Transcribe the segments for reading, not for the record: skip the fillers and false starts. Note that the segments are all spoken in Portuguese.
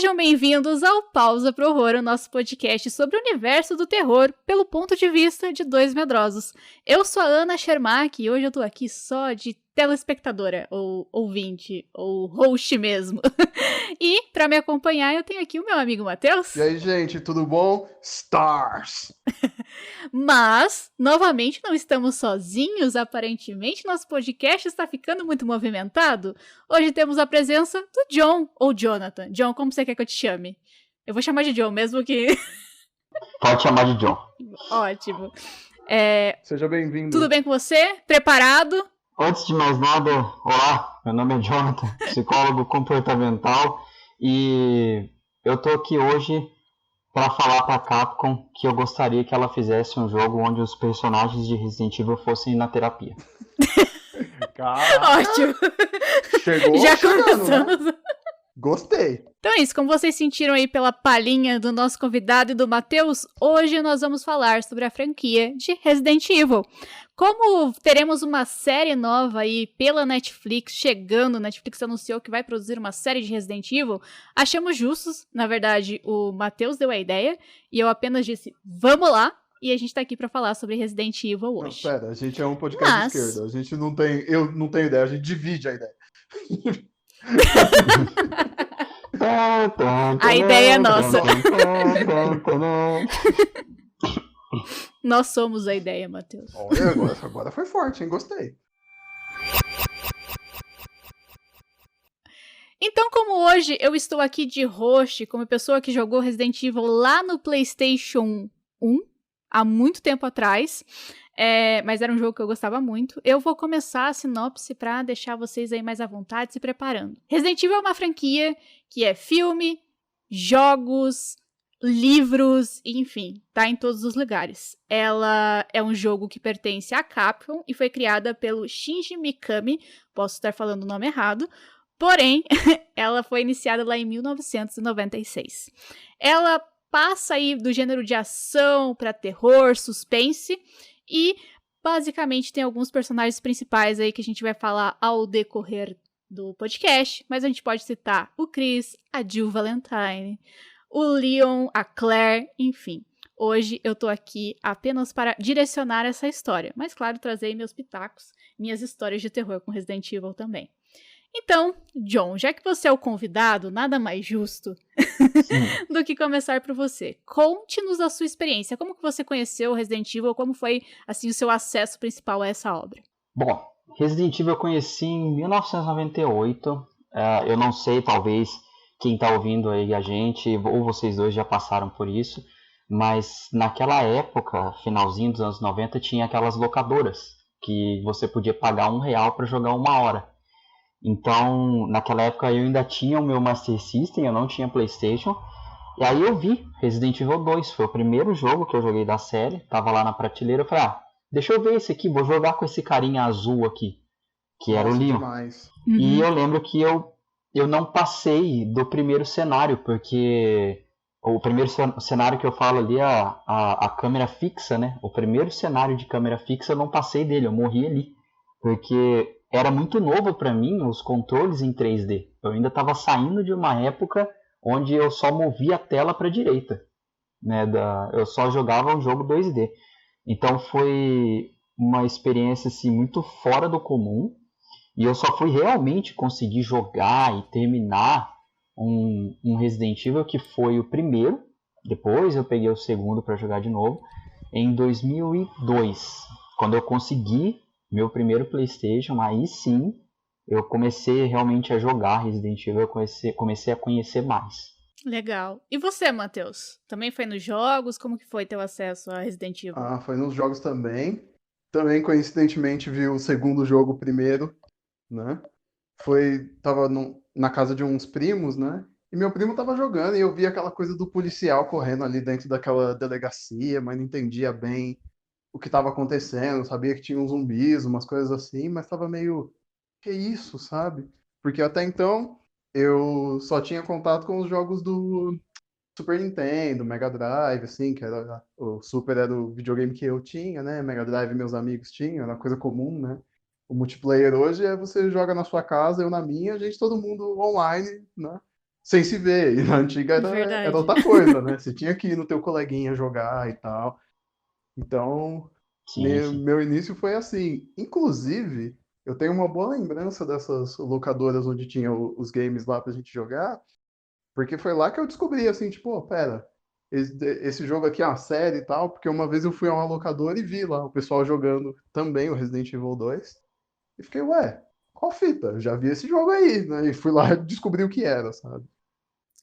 Sejam bem-vindos ao Pausa pro Horror, o nosso podcast sobre o universo do terror pelo ponto de vista de dois medrosos. Eu sou a Ana Shermack e hoje eu tô aqui só de telespectadora, ou ouvinte, ou host mesmo. E, pra me acompanhar, eu tenho aqui o meu amigo Matheus. E aí, gente, tudo bom? Stars! Mas, novamente, não estamos sozinhos, aparentemente nosso podcast está ficando muito movimentado. Hoje temos a presença do John, ou Jonathan. John, como você quer que eu te chame? Eu vou chamar de John, mesmo que... Pode chamar de John. Ótimo. Seja bem-vindo. Tudo bem com você? Preparado? Antes de mais nada, olá, meu nome é Jonathan, psicólogo comportamental, e eu tô aqui hoje para falar pra Capcom que eu gostaria que ela fizesse um jogo onde os personagens de Resident Evil fossem na terapia. Ótimo. Chegou Já chegando, começamos. né? Gostei. Então é isso, como vocês sentiram aí pela palhinha do nosso convidado e do Matheus, hoje nós vamos falar sobre a franquia de Resident Evil. Como teremos uma série nova aí pela Netflix chegando, a Netflix anunciou que vai produzir uma série de Resident Evil, achamos justos, na verdade o Matheus deu a ideia, e eu apenas disse, vamos lá, e a gente tá aqui pra falar sobre Resident Evil hoje. Não, pera, a gente é um podcast de esquerda, a gente não tem, eu não tenho ideia, a gente divide a ideia. A ideia é nossa. Nós somos a ideia, Matheus. Olha, agora foi forte, hein? Gostei. Então, como hoje eu estou aqui de host, como pessoa que jogou Resident Evil lá no PlayStation 1, há muito tempo atrás, mas era um jogo que eu gostava muito, eu vou começar a sinopse para deixar vocês aí mais à vontade se preparando. Resident Evil é uma franquia que é filme, jogos, livros, enfim, tá em todos os lugares. Ela é um jogo que pertence à Capcom e foi criada pelo Shinji Mikami, posso estar falando o nome errado, porém, ela foi iniciada lá em 1996. Ela passa aí do gênero de ação para terror, suspense, e basicamente tem alguns personagens principais aí que a gente vai falar ao decorrer do podcast, mas a gente pode citar o Chris, a Jill Valentine, o Leon, a Claire, enfim. Hoje eu tô aqui apenas para direcionar essa história, mas claro, trazer meus pitacos, minhas histórias de terror com Resident Evil também. Então, John, já que você é o convidado, nada mais justo do que começar por você. Conte-nos a sua experiência, como que você conheceu Resident Evil, como foi assim o seu acesso principal a essa obra? Bom, Resident Evil eu conheci em 1998, eu não sei, talvez quem está ouvindo aí a gente, ou vocês dois já passaram por isso, mas naquela época, finalzinho dos anos 90, tinha aquelas locadoras, que você podia pagar R$1 para jogar 1 hora. Então, naquela época eu ainda tinha o meu Master System, eu não tinha PlayStation. E aí eu vi Resident Evil 2, foi o primeiro jogo que eu joguei da série. Tava lá na prateleira, eu falei, deixa eu ver esse aqui, vou jogar com esse carinha azul aqui, que era o Leon. Demais. E eu lembro que eu não passei do primeiro cenário, porque o primeiro cenário que eu falo ali é a câmera fixa, né? O primeiro cenário de câmera fixa eu não passei dele, eu morri ali. Porque era muito novo para mim os controles em 3D. Eu ainda estava saindo de uma época onde eu só movia a tela para a direita, né? Eu só jogava um jogo 2D. Então foi uma experiência assim, muito fora do comum. E eu só fui realmente conseguir jogar e terminar um Resident Evil que foi o primeiro. Depois eu peguei o segundo para jogar de novo. Em 2002, quando eu consegui meu primeiro PlayStation, aí sim eu comecei realmente a jogar Resident Evil, eu comecei a conhecer mais. Legal. E você, Matheus? Também foi nos jogos? Como que foi teu acesso a Resident Evil? Foi nos jogos também. Também, coincidentemente, vi o segundo jogo primeiro, né? Tava na casa de uns primos, né? E meu primo tava jogando e eu vi aquela coisa do policial correndo ali dentro daquela delegacia, mas não entendia bem o que estava acontecendo, sabia que tinha uns zumbis, umas coisas assim, mas tava meio, que isso, sabe? Porque até então eu só tinha contato com os jogos do Super Nintendo, Mega Drive, assim, que era o Super era o videogame que eu tinha, né? Mega Drive meus amigos tinham, era uma coisa comum, né? O multiplayer hoje é você joga na sua casa, eu na minha, a gente todo mundo online, né? sem se ver. E na antiga era Verdade. outra coisa, né? Você tinha que ir no teu coleguinha jogar e tal. Então, Sim, sim. meu início foi assim. Inclusive, eu tenho uma boa lembrança dessas locadoras onde tinha os games lá pra gente jogar, porque foi lá que eu descobri, assim, tipo, "Ô, pera, esse jogo aqui é uma série e tal", porque uma vez eu fui a uma locadora e vi lá o pessoal jogando também o Resident Evil 2, e fiquei, ué, qual fita? Eu já vi esse jogo aí, né? E fui lá descobrir o que era, sabe?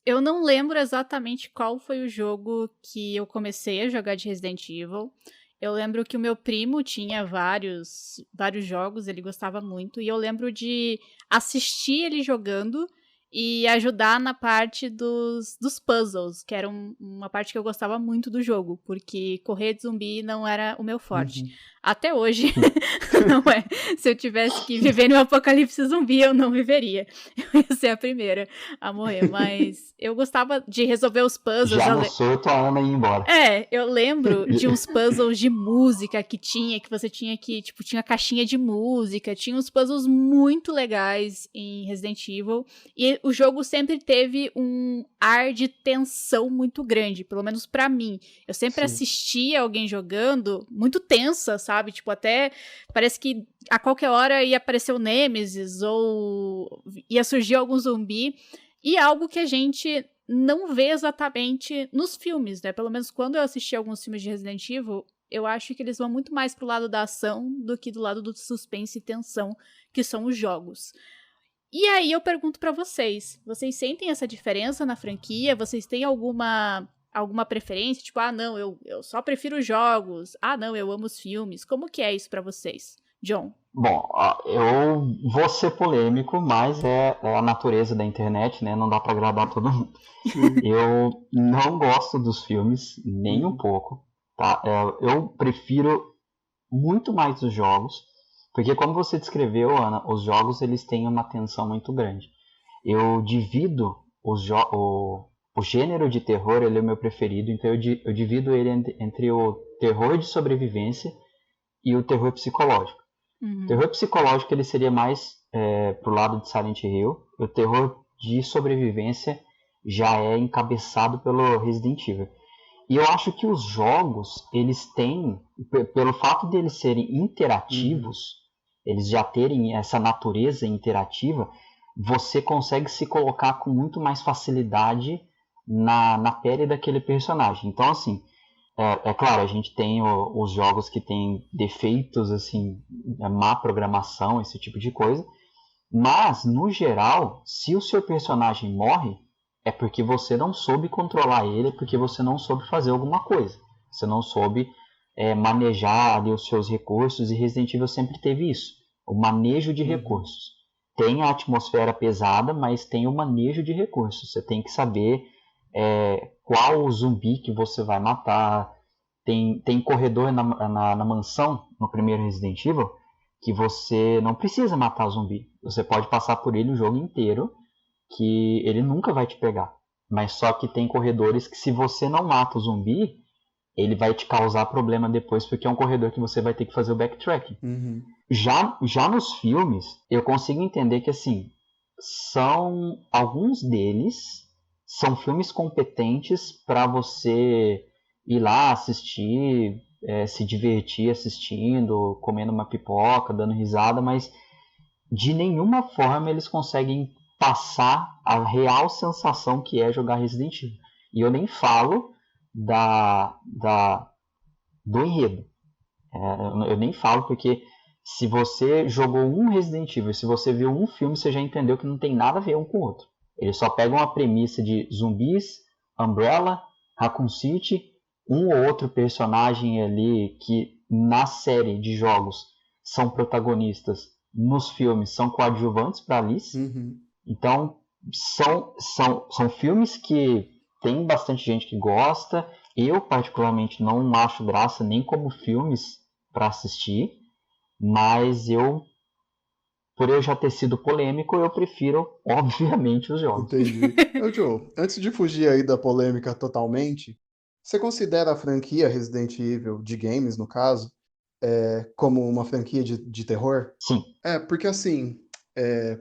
Eu não lembro exatamente qual foi o jogo que eu comecei a jogar de Resident Evil. Eu lembro que o meu primo tinha vários jogos, ele gostava muito, e eu lembro de assistir ele jogando e ajudar na parte dos puzzles, que era uma parte que eu gostava muito do jogo, porque correr de zumbi não era o meu forte. Uhum. Até hoje, não é. Se eu tivesse que viver no apocalipse zumbi, eu não viveria. Eu ia ser a primeira a morrer, mas eu gostava de resolver os puzzles. Já no surto, a Ana ia embora. Eu lembro de uns puzzles de música que você tinha que, tipo, tinha caixinha de música, tinha uns puzzles muito legais em Resident Evil, e o jogo sempre teve um ar de tensão muito grande, pelo menos pra mim. Eu sempre Sim. assistia alguém jogando muito tensa, sabe? Tipo, até parece que a qualquer hora ia aparecer o Nemesis ou ia surgir algum zumbi, e algo que a gente não vê exatamente nos filmes, né? Pelo menos quando eu assisti alguns filmes de Resident Evil, eu acho que eles vão muito mais pro lado da ação do que do lado do suspense e tensão, que são os jogos. E aí eu pergunto pra vocês sentem essa diferença na franquia? Vocês têm alguma preferência? Tipo, ah, não, eu só prefiro jogos. Ah, não, eu amo os filmes. Como que é isso pra vocês? John. Bom, eu vou ser polêmico, mas é a natureza da internet, né? Não dá pra agradar todo mundo. Eu não gosto dos filmes, nem um pouco, tá? Eu prefiro muito mais os jogos, porque como você descreveu, Ana, os jogos eles têm uma tensão muito grande. Eu divido o gênero de terror, ele é o meu preferido, então eu divido ele entre o terror de sobrevivência e o terror psicológico. O terror psicológico ele seria mais pro lado de Silent Hill. O terror de sobrevivência já é encabeçado pelo Resident Evil. E eu acho que os jogos, eles têm, pelo fato de eles serem interativos, eles já terem essa natureza interativa, você consegue se colocar com muito mais facilidade na pele daquele personagem. Então, assim, é claro, a gente tem os jogos que têm defeitos, assim, má programação, esse tipo de coisa. Mas, no geral, se o seu personagem morre, é porque você não soube controlar ele, é porque você não soube fazer alguma coisa. Você não soube manejar ali os seus recursos, e Resident Evil sempre teve isso. O manejo de recursos. Tem a atmosfera pesada, mas tem o manejo de recursos. Você tem que saber qual o zumbi que você vai matar. Tem corredor na mansão, no primeiro Resident Evil, que você não precisa matar o zumbi. Você pode passar por ele o jogo inteiro, que ele nunca vai te pegar. Mas só que tem corredores que se você não mata o zumbi, ele vai te causar problema depois, porque é um corredor que você vai ter que fazer o backtracking. Já nos filmes, eu consigo entender que, assim, alguns deles são filmes competentes para você ir lá assistir, se divertir assistindo, comendo uma pipoca, dando risada, mas de nenhuma forma eles conseguem passar a real sensação que é jogar Resident Evil. E eu nem falo do enredo. Eu nem falo porque se você jogou um Resident Evil, se você viu um filme, você já entendeu que não tem nada a ver um com o outro. Eles só pegam a premissa de zumbis, Umbrella, Raccoon City, um ou outro personagem ali que na série de jogos são protagonistas, nos filmes são coadjuvantes para Alice. Então são filmes que tem bastante gente que gosta. Eu particularmente não acho graça nem como filmes para assistir, mas por eu já ter sido polêmico, eu prefiro obviamente os jogos. Entendi. Joe, antes de fugir aí da polêmica totalmente, você considera a franquia Resident Evil, de games no caso, como uma franquia de terror? Sim. Porque assim,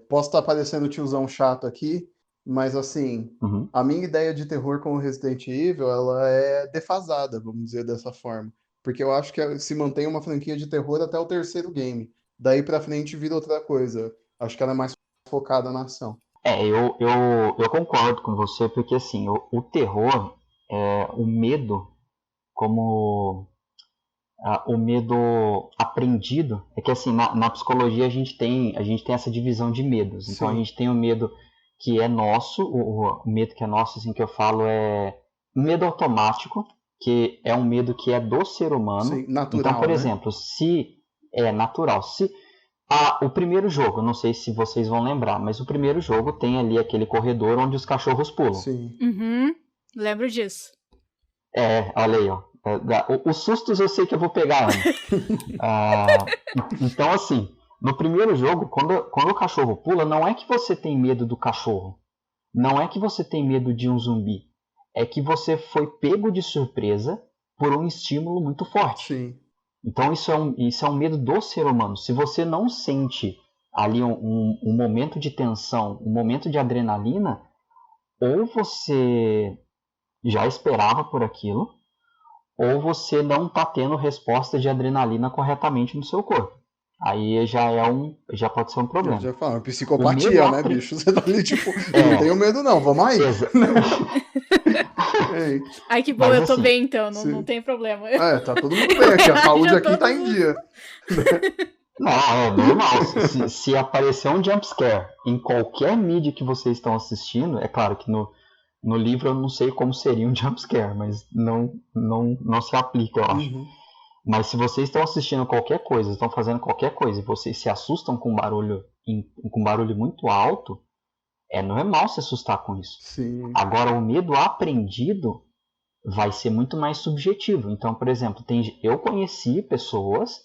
posso estar parecendo tiozão chato aqui, Mas assim, Uhum. a minha ideia de terror com o Resident Evil, ela é defasada, vamos dizer dessa forma. Porque eu acho que se mantém uma franquia de terror até o terceiro game. Daí pra frente vira outra coisa. Acho que ela é mais focada na ação. Eu concordo com você, porque assim, o terror, o medo, como o medo aprendido, é que assim, na psicologia a gente tem essa divisão de medos. Então a Sim. gente tem o medo que é nosso, o medo que é nosso, assim, que eu falo é um medo automático, que é um medo que é do ser humano. Sim, Então, natural, por né? exemplo, se é natural, se o primeiro jogo, não sei se vocês vão lembrar, mas o primeiro jogo tem ali aquele corredor onde os cachorros pulam. Sim. Uhum. Lembro disso. Olha aí, ó. Os sustos eu sei que eu vou pegar antes. Então, assim, no primeiro jogo, quando o cachorro pula, não é que você tem medo do cachorro. Não é que você tem medo de um zumbi. É que você foi pego de surpresa por um estímulo muito forte. Sim. Então isso é um medo do ser humano. Se você não sente ali um momento de tensão, um momento de adrenalina, ou você já esperava por aquilo, ou você não está tendo resposta de adrenalina corretamente no seu corpo. Aí já pode ser um Eu problema. já falo, O medo psicopatia, né, bicho? Você tá ali, tipo, eu não tenho medo, não, vamos aí. Ei, Ai, que bom, Mas, eu tô assim, bem então, não sim. tem problema. Tá todo mundo bem aqui, a saúde Já aqui tá todos em os- dia. Não, é normal. Se aparecer um jumpscare em qualquer mídia que vocês estão assistindo, é claro que no livro eu não sei como seria um jumpscare, mas não se aplica, eu acho. Uhum. Mas se vocês estão assistindo qualquer coisa, estão fazendo qualquer coisa, e vocês se assustam com barulho muito alto, é normal se assustar com isso. Sim. Agora, o medo aprendido vai ser muito mais subjetivo. Então, por exemplo, eu conheci pessoas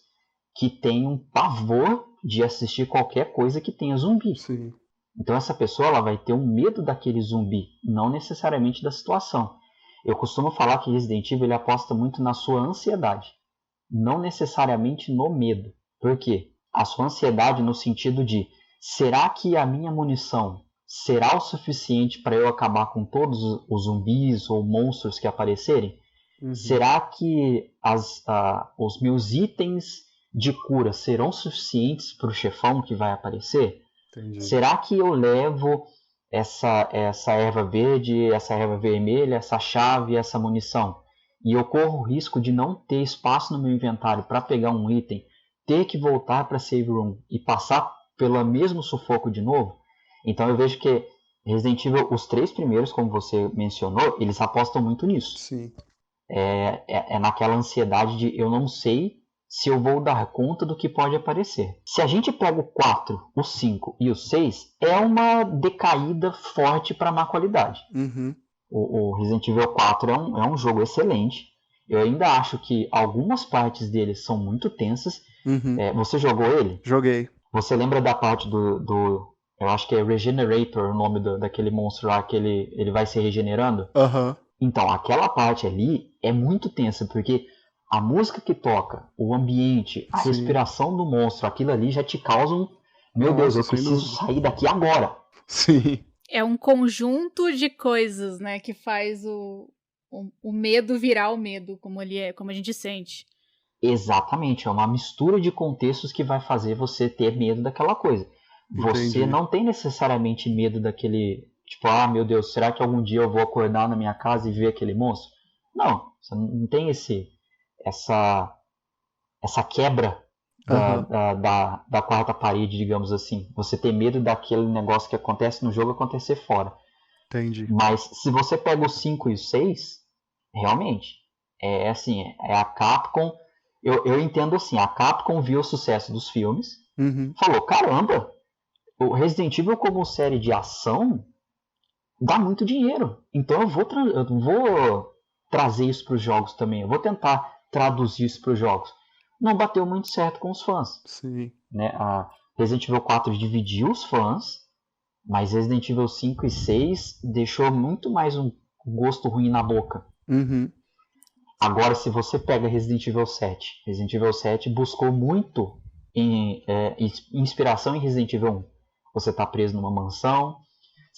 que têm um pavor de assistir qualquer coisa que tenha zumbi. Sim. Então essa pessoa ela vai ter um medo daquele zumbi, não necessariamente da situação. Eu costumo falar que Resident Evil ele aposta muito na sua ansiedade, não necessariamente no medo. Por quê? A sua ansiedade no sentido de, será que a minha munição será o suficiente para eu acabar com todos os zumbis ou monstros que aparecerem? Uhum. Será que os meus itens de cura serão suficientes para o chefão que vai aparecer? Entendi. Será que eu levo essa erva verde, essa erva vermelha, essa chave, essa munição? E eu corro o risco de não ter espaço no meu inventário para pegar um item, ter que voltar para a save room e passar pelo mesmo sufoco de novo? Então eu vejo que Resident Evil, os 3 primeiros, como você mencionou, eles apostam muito nisso. Sim. É naquela ansiedade de eu não sei se eu vou dar conta do que pode aparecer. Se a gente pega o 4, o 5 e o 6, é uma decaída forte para má qualidade. Uhum. O Resident Evil 4 é um jogo excelente. Eu ainda acho que algumas partes dele são muito tensas. Uhum. Você jogou ele? Joguei. Você lembra da parte eu acho que é Regenerator o nome daquele monstro lá, que ele vai se regenerando? Aham. Então, aquela parte ali é muito tensa, porque a música que toca, o ambiente, a Sim. respiração do monstro, aquilo ali já te causa um... Meu Deus, eu sem preciso dúvida. sair daqui agora. Sim. É um conjunto de coisas, né, que faz o medo virar o medo, como ele é, como a gente sente. Exatamente, é uma mistura de contextos que vai fazer você ter medo daquela coisa. Você Entendi. não tem necessariamente medo daquele... Tipo, meu Deus, será que algum dia eu vou acordar na minha casa e ver aquele monstro? Não, você não tem essa quebra Aham. da quarta parede, digamos assim. Você tem medo daquele negócio que acontece no jogo acontecer fora. Entendi. Mas se você pega o 5 e o 6, realmente, é a Capcom... Eu entendo assim, a Capcom viu o sucesso dos filmes, Uhum. falou, caramba, o Resident Evil como série de ação dá muito dinheiro. Então eu vou trazer isso para os jogos também. Eu vou tentar traduzir isso para os jogos. Não bateu muito certo com os fãs. Sim. Né? A Resident Evil 4 dividiu os fãs, mas Resident Evil 5 e 6 deixou muito mais um gosto ruim na boca. Uhum. Agora, se você pega Resident Evil 7 buscou muito inspiração em Resident Evil 1. Você está preso numa mansão,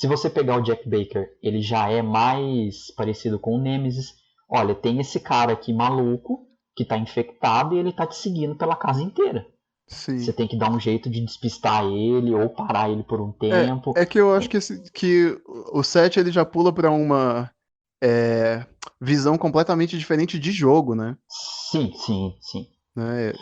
Se você pegar o Jack Baker, ele já é mais parecido com o Nemesis. Olha, tem esse cara aqui maluco que tá infectado e ele tá te seguindo pela casa inteira. Sim. Você tem que dar um jeito de despistar ele ou parar ele por um tempo. É que eu acho que o 7 ele já pula pra uma visão completamente diferente de jogo, né? Sim. Né?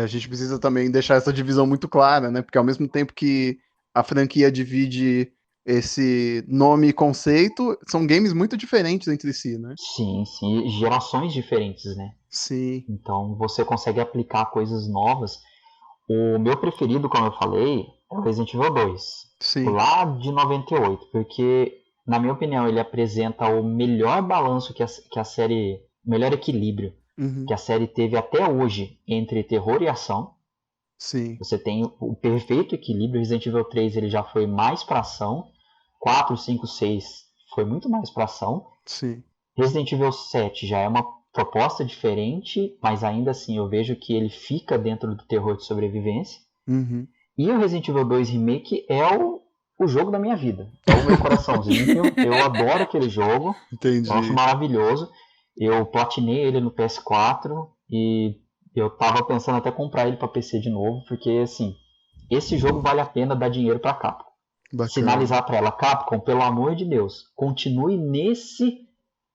A gente precisa também deixar essa divisão muito clara, né? Porque ao mesmo tempo que a franquia divide esse nome e conceito, são games muito diferentes entre si, né? Sim. Gerações diferentes, né? Sim. Então você consegue aplicar coisas novas. O meu preferido, como eu falei, é o Resident Evil 2. Sim. Lá de 98, porque, na minha opinião, ele apresenta o melhor balanço que a série... O melhor equilíbrio que a série teve até hoje entre terror e ação. Sim. Você tem o perfeito equilíbrio. Resident Evil 3 ele já foi mais pra ação. 4, 5, 6 foi muito mais pra ação. Sim. Resident Evil 7 já é uma proposta diferente, mas ainda assim eu vejo que ele fica dentro do terror de sobrevivência. E o Resident Evil 2 Remake é o jogo da minha vida. É o meu coraçãozinho. Eu adoro aquele jogo. Entendi. Eu acho maravilhoso. Eu platinei ele no PS4 e eu tava pensando até comprar ele pra PC de novo, porque assim, esse jogo vale a pena dar dinheiro pra Capcom. Bacana. Sinalizar pra ela, Capcom, pelo amor de Deus, continue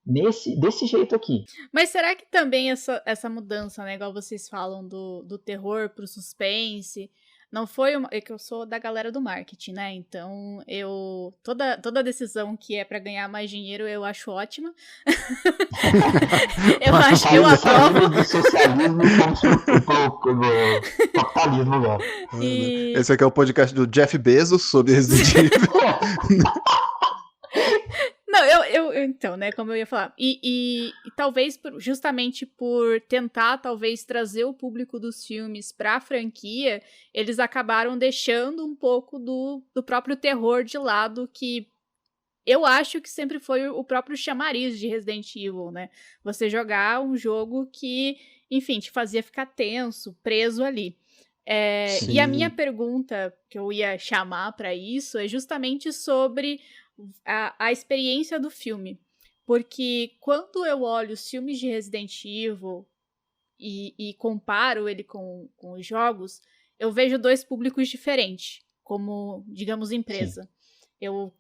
desse jeito aqui. Mas será que também essa mudança, né, igual vocês falam do terror pro suspense, não foi é que eu sou da galera do marketing, né? Então, toda decisão que é pra ganhar mais dinheiro, eu acho ótima. eu aprovo. Do socialismo pro capitalismo agora. Esse aqui é o podcast do Jeff Bezos sobre Resident Evil. Não, então, né, como eu ia falar, e talvez justamente por tentar, talvez, trazer o público dos filmes pra franquia, eles acabaram deixando um pouco do próprio terror de lado, que eu acho que sempre foi o próprio chamariz de Resident Evil, né, você jogar um jogo que, enfim, te fazia ficar tenso, preso ali. E a minha pergunta, que eu ia chamar pra isso, é justamente sobre a experiência do filme. Porque quando eu olho os filmes de Resident Evil e comparo ele com os jogos, eu vejo dois públicos diferentes, como, digamos, empresa. Sim. Eu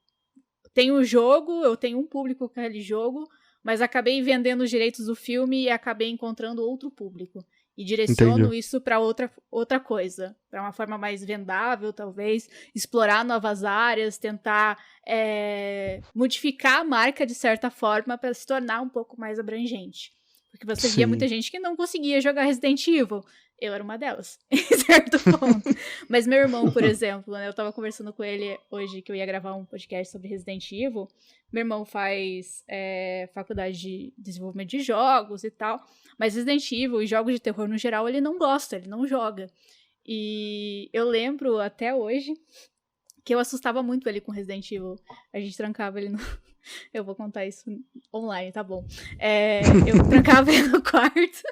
tenho o jogo, eu tenho um público com aquele jogo, mas acabei vendendo os direitos do filme e acabei encontrando outro público. E direciono isso para outra coisa, para uma forma mais vendável, talvez, explorar novas áreas, tentar modificar a marca de certa forma para se tornar um pouco mais abrangente. Porque você via muita gente que não conseguia jogar Resident Evil. Eu era uma delas, em certo ponto. Mas meu irmão, por exemplo, né, eu tava conversando com ele hoje que eu ia gravar um podcast sobre Resident Evil. Meu irmão faz faculdade de desenvolvimento de jogos e tal. Mas Resident Evil e jogos de terror no geral, ele não gosta, ele não joga. E eu lembro até hoje que eu assustava muito ele com Resident Evil. A gente trancava ele no... Eu vou contar isso online, tá bom. Eu trancava ele no quarto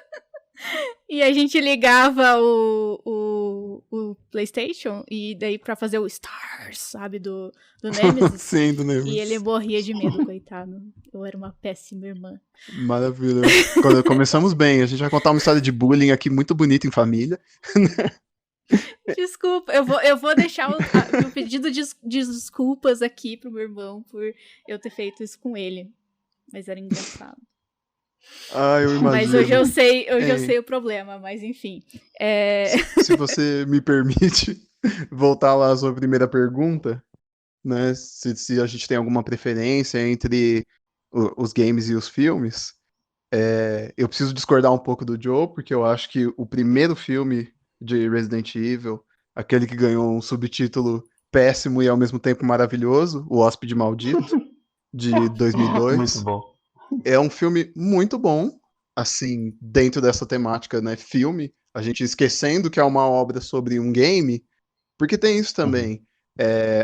e a gente ligava o PlayStation e daí pra fazer o Stars, sabe, do Nemesis. Sim, do Nemesis. E ele morria de medo, coitado. Eu era uma péssima irmã. Maravilha. Quando começamos bem, a gente vai contar uma história de bullying aqui muito bonita em família. Desculpa, eu vou deixar o pedido de desculpas aqui pro meu irmão por eu ter feito isso com ele. Mas era engraçado. Eu imagino. Mas hoje eu sei o problema, mas enfim. Se você me permite voltar lá à sua primeira pergunta, né? Se a gente tem alguma preferência entre os games e os filmes, eu preciso discordar um pouco do Joe, porque eu acho que o primeiro filme de Resident Evil, aquele que ganhou um subtítulo péssimo e ao mesmo tempo maravilhoso, O Hóspede Maldito, de 2002. Muito bom. É um filme muito bom, assim, dentro dessa temática, né, filme, a gente esquecendo que é uma obra sobre um game, porque tem isso também.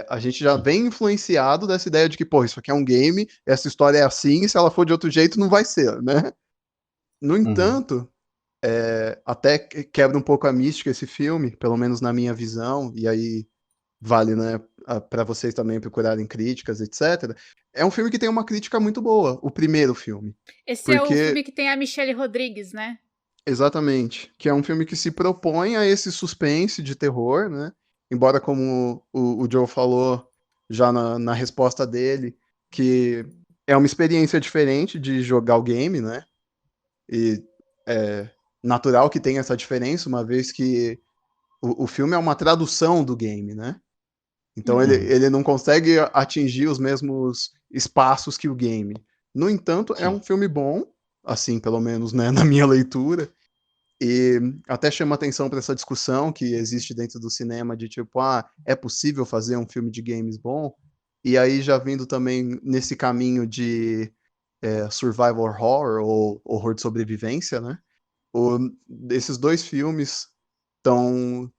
A gente já vem influenciado dessa ideia de que, pô, isso aqui é um game, essa história é assim, e se ela for de outro jeito, não vai ser, né? No entanto, até quebra um pouco a mística esse filme, pelo menos na minha visão, e aí vale, né, para vocês também procurarem críticas, etc. É um filme que tem uma crítica muito boa, o primeiro filme. Esse é o Porque, filme que tem a Michelle Rodrigues, né? exatamente, que é um filme que se propõe a esse suspense de terror, né? Embora, como o Joe falou já na resposta dele, que é uma experiência diferente de jogar o game, né? E é natural que tenha essa diferença, uma vez que o filme é uma tradução do game, né? Então ele não consegue atingir os mesmos espaços que o game. No entanto, é um Sim. filme bom, assim, pelo menos, né, na minha leitura. E até chama atenção para essa discussão que existe dentro do cinema de tipo, é possível fazer um filme de games bom? E aí já vindo também nesse caminho de survival horror ou horror de sobrevivência, né? O, esses dois filmes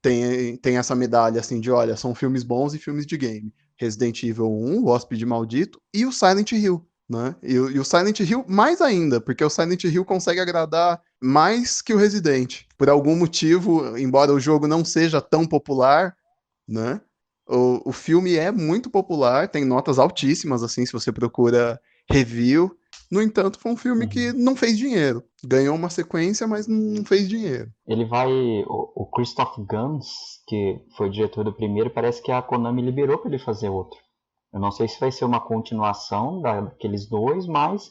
tem essa medalha assim de, olha, são filmes bons e filmes de game. Resident Evil 1, O Hóspede Maldito e o Silent Hill, né? E o Silent Hill mais ainda, porque o Silent Hill consegue agradar mais que o Resident. Por algum motivo, embora o jogo não seja tão popular, né? O filme é muito popular, tem notas altíssimas, assim, se você procura review. No entanto, foi um filme que Uhum. não fez dinheiro. Ganhou uma sequência, mas não fez dinheiro. Ele vai. O Christoph Gans, que foi o diretor do primeiro, parece que a Konami liberou para ele fazer outro. Eu não sei se vai ser uma continuação daqueles dois, mas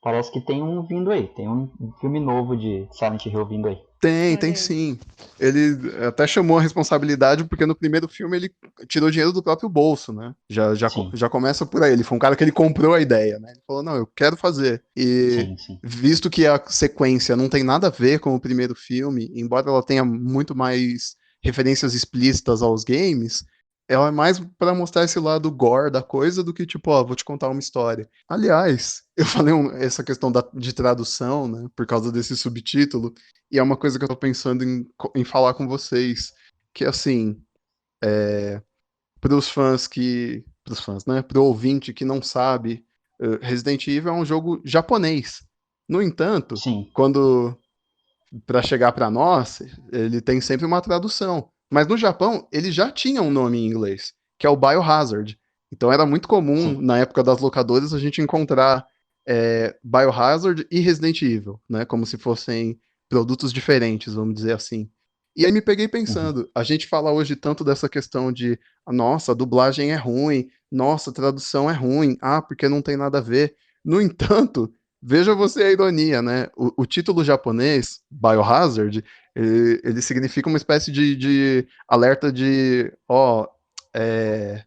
parece que tem um vindo aí. Tem um filme novo de Silent Hill vindo aí. Tem Olha aí. sim. Ele até chamou a responsabilidade porque no primeiro filme ele tirou dinheiro do próprio bolso, né? Sim, Já começa por aí. Ele foi um cara que ele comprou a ideia, né? Ele falou, não, eu quero fazer. E sim. visto que a sequência não tem nada a ver com o primeiro filme, embora ela tenha muito mais referências explícitas aos games, ela é mais pra mostrar esse lado gore da coisa do que tipo, ó, vou te contar uma história. Aliás, eu falei essa questão de tradução, né? Por causa desse subtítulo. E é uma coisa que eu tô pensando em falar com vocês, que assim, pros fãs que, pros fãs, né, pro ouvinte que não sabe, Resident Evil é um jogo japonês. No entanto, Sim, quando para chegar para nós, ele tem sempre uma tradução. Mas no Japão, ele já tinha um nome em inglês, que é o Biohazard. Então era muito comum, sim. na época das locadoras, a gente encontrar Biohazard e Resident Evil, né? Como se fossem produtos diferentes, vamos dizer assim. E aí me peguei Uhum. pensando, a gente fala hoje tanto dessa questão de, nossa, a dublagem é ruim, nossa, a tradução é ruim, porque não tem nada a ver. No entanto, veja você a ironia, né? O título japonês, Biohazard, ele significa uma espécie de alerta de, como é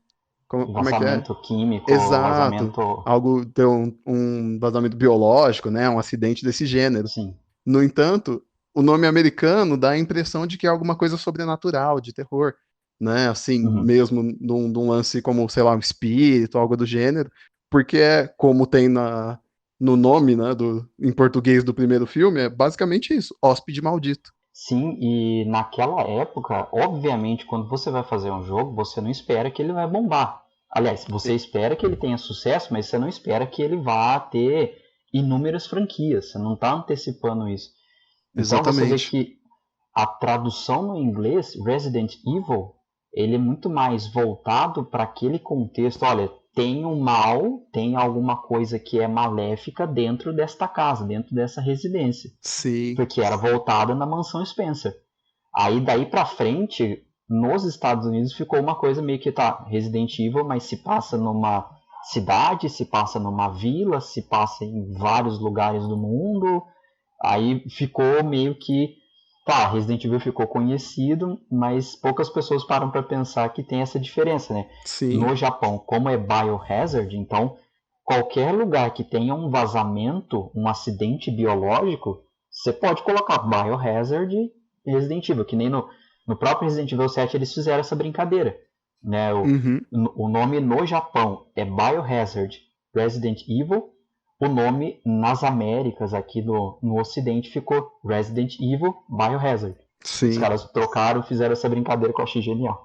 que é? Vazamento químico, Exato. vazamento. Algo, ter um vazamento biológico, né? Um acidente desse gênero. Sim. No entanto, o nome americano dá a impressão de que é alguma coisa sobrenatural, de terror, né? Assim, Uhum. mesmo num lance como, sei lá, um espírito, algo do gênero, porque é como tem no nome, né, em português do primeiro filme, é basicamente isso, Hóspede Maldito. Sim, e naquela época, obviamente, quando você vai fazer um jogo, você não espera que ele vai bombar. Aliás, você espera que ele tenha sucesso, mas você não espera que ele vá ter inúmeras franquias. Você não está antecipando isso. Então você vê Exatamente. que a tradução no inglês, Resident Evil, ele é muito mais voltado para aquele contexto. Olha, tem um mal, tem alguma coisa que é maléfica dentro desta casa, dentro dessa residência, Sim. porque era voltada na mansão Spencer. Aí daí para frente, nos Estados Unidos ficou uma coisa meio que tá Resident Evil, mas se passa numa cidade, se passa numa vila, se passa em vários lugares do mundo. Aí ficou meio que tá, Resident Evil ficou conhecido, mas poucas pessoas param para pensar que tem essa diferença, né? Sim. No Japão, como é Biohazard, então qualquer lugar que tenha um vazamento, um acidente biológico, você pode colocar Biohazard e Resident Evil, que nem no próprio Resident Evil 7 eles fizeram essa brincadeira. Né? Uhum. O nome no Japão é Biohazard Resident Evil, o nome nas Américas, aqui no Ocidente, ficou Resident Evil Biohazard. Os Sim. caras trocaram, fizeram essa brincadeira que eu achei genial.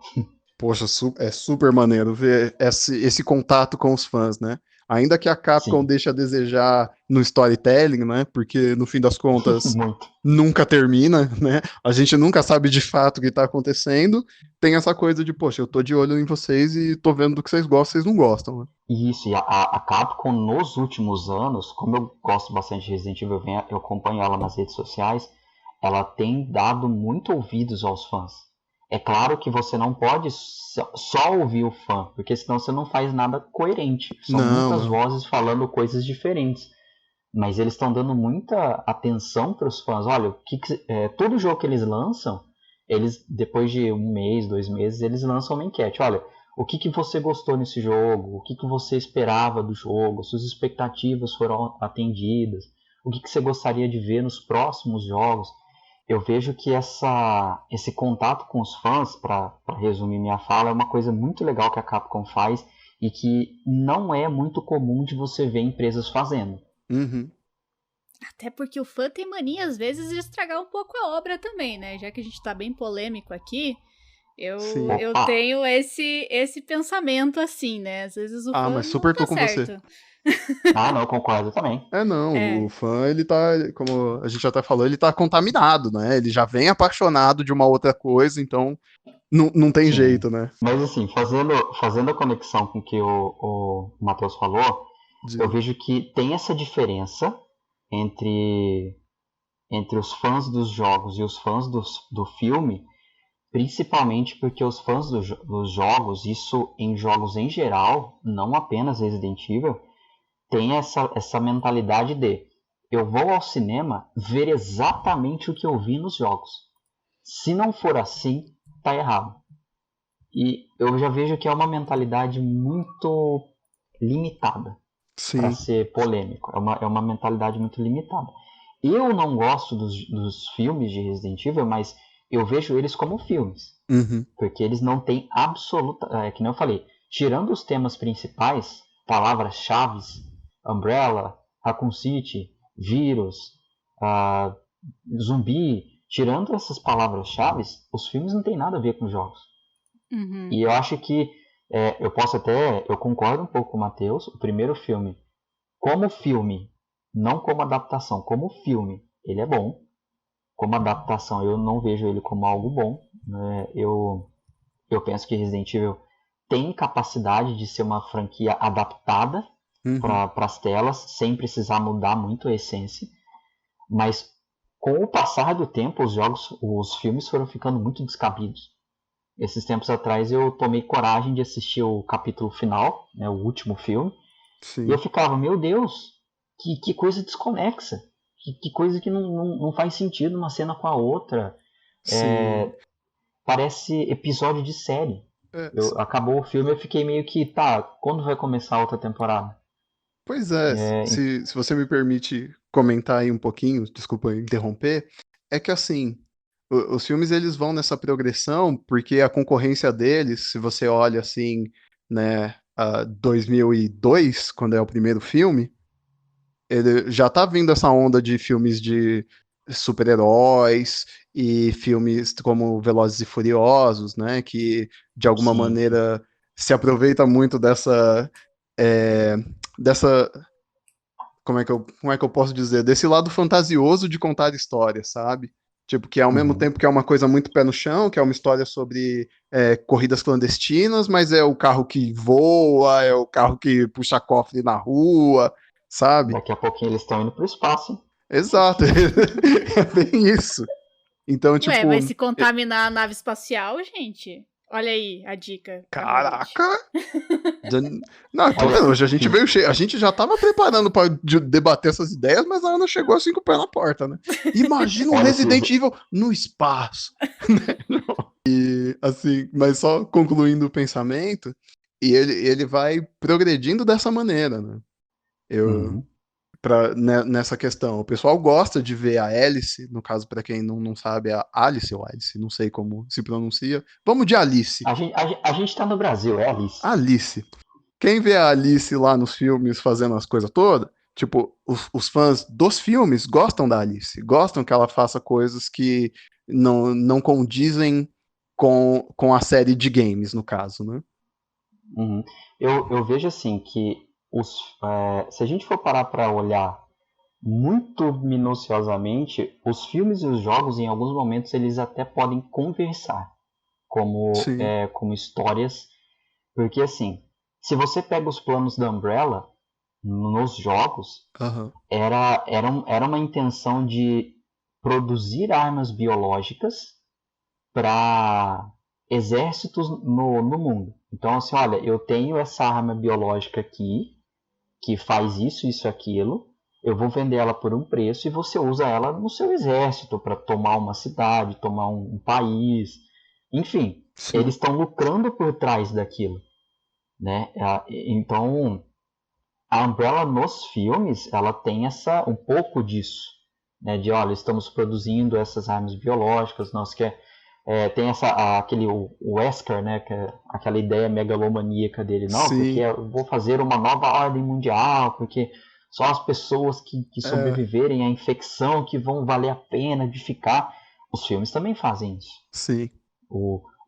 Poxa, é super maneiro ver esse contato com os fãs, né? Ainda que a Capcom Sim, deixe a desejar no storytelling, né? Porque no fim das contas muito. nunca termina, né? A gente nunca sabe de fato o que tá acontecendo. Tem essa coisa de, poxa, eu tô de olho em vocês e tô vendo do que vocês gostam, vocês não gostam, né? Isso, e a Capcom nos últimos anos, como eu gosto bastante de Resident Evil, eu acompanho ela nas redes sociais, ela tem dado muito ouvidos aos fãs. É claro que você não pode só ouvir o fã, porque senão você não faz nada coerente. São Não, muitas não. vozes falando coisas diferentes. Mas eles estão dando muita atenção para os fãs. Olha, todo jogo que eles lançam, eles depois de um mês, 2 meses, eles lançam uma enquete. Olha, o que você gostou nesse jogo? O que você esperava do jogo? Suas expectativas foram atendidas? O que você gostaria de ver nos próximos jogos? Eu vejo que esse contato com os fãs, para resumir minha fala, é uma coisa muito legal que a Capcom faz e que não é muito comum de você ver empresas fazendo. Uhum. Até porque o fã tem mania, às vezes, de estragar um pouco a obra também, né? Já que a gente tá bem polêmico aqui, Sim. eu Opa! tenho esse pensamento assim, né? Às vezes o Ah, fã mas não super tô tá com você. certo. Ah, não, concordo também. É, não, o É. fã, ele tá, como a gente até falou, ele tá contaminado, né? Ele já vem apaixonado de uma outra coisa, então não tem Sim. jeito, né? Mas assim, fazendo a conexão com o que o Matheus falou, eu De... vejo que tem essa diferença entre, entre os fãs dos jogos e os fãs do filme, principalmente porque os fãs dos jogos, isso em jogos em geral, não apenas Resident Evil, tem essa mentalidade de eu vou ao cinema ver exatamente o que eu vi nos jogos. Se não for assim, tá errado. E eu já vejo que é uma mentalidade muito limitada, para Sim. ser polêmico. É uma mentalidade muito limitada. Eu não gosto dos filmes de Resident Evil, mas eu vejo eles como filmes. Uhum. Porque eles não têm absoluta. Que nem eu falei, tirando os temas principais, palavras-chave, Umbrella, Raccoon City, vírus, ah, zumbi, tirando essas palavras-chave, os filmes não têm nada a ver com os jogos. Uhum. E eu acho que eu concordo um pouco com o Matheus, o primeiro filme, como filme, não como adaptação, como filme, ele é bom. Como adaptação, eu não vejo ele como algo bom. Né? Eu penso que Resident Evil tem capacidade de ser uma franquia adaptada Uhum. para as telas, sem precisar mudar muito a essência. Mas com o passar do tempo, os filmes foram ficando muito descabidos. Esses tempos atrás eu tomei coragem de assistir o capítulo final, né, o último filme, e eu Sim. ficava, meu Deus, que coisa desconexa, que coisa que não faz sentido uma cena com a outra. Sim. Parece episódio de série. É, Acabou o filme, eu fiquei meio que, tá, quando vai começar a outra temporada? pois é, É, se você me permite comentar aí um pouquinho, desculpa interromper, é que assim, os filmes eles vão nessa progressão porque a concorrência deles, se você olha assim, né, a 2002, quando é o primeiro filme, ele já tá vindo essa onda de filmes de super-heróis e filmes como Velozes e Furiosos, né, que de alguma sim, sim. maneira se aproveita muito é, dessa como é que eu posso dizer? Desse lado fantasioso de contar histórias, sabe? Tipo, que ao mesmo Uhum. tempo que é uma coisa muito pé no chão, que é uma história sobre corridas clandestinas, mas é o carro que voa, é o carro que puxa cofre na rua, sabe? Daqui a pouquinho eles estão indo pro espaço, hein? Exato, é bem isso. Então, Ué, tipo, vai se contaminar a nave espacial, gente? Olha aí a dica pra Hollywood. caraca, não, tô Olha, vendo, hoje a gente veio cheio, a gente já tava preparando pra debater essas ideias, mas a Ana chegou assim com o pé na porta, né? Imagina um olha se Resident Evil no espaço, e assim, mas só concluindo o pensamento, e ele vai progredindo dessa maneira, né? Eu, Uhum. nessa questão, o pessoal gosta de ver a Alice, no caso, pra quem não sabe, a Alice ou Alice, não sei como se pronuncia, vamos de Alice. A gente tá no Brasil, é Alice. Alice. Quem vê a Alice lá nos filmes fazendo as coisas todas, tipo, os fãs dos filmes gostam da Alice, gostam que ela faça coisas que não condizem com a série de games, no caso, né? Uhum. Eu vejo assim que se a gente for parar para olhar muito minuciosamente, os filmes e os jogos, em alguns momentos, eles até podem conversar Sim. como histórias, porque assim, se você pega os planos da Umbrella nos jogos, Aham. era uma intenção de produzir armas biológicas para exércitos no mundo. Então, assim, olha, eu tenho essa arma biológica aqui, que faz isso, isso e aquilo, eu vou vender ela por um preço e você usa ela no seu exército para tomar uma cidade, tomar um país, enfim, Sim. eles estão lucrando por trás daquilo, né? Então, a Umbrella nos filmes, ela tem um pouco disso, né? De, olha, estamos produzindo essas armas biológicas, tem o Wesker, né? Que é aquela ideia megalomaníaca dele, não, porque Sim. eu vou fazer uma nova ordem mundial, porque só as pessoas que É, sobreviverem à infecção que vão valer a pena de ficar. Os filmes também fazem isso. sim.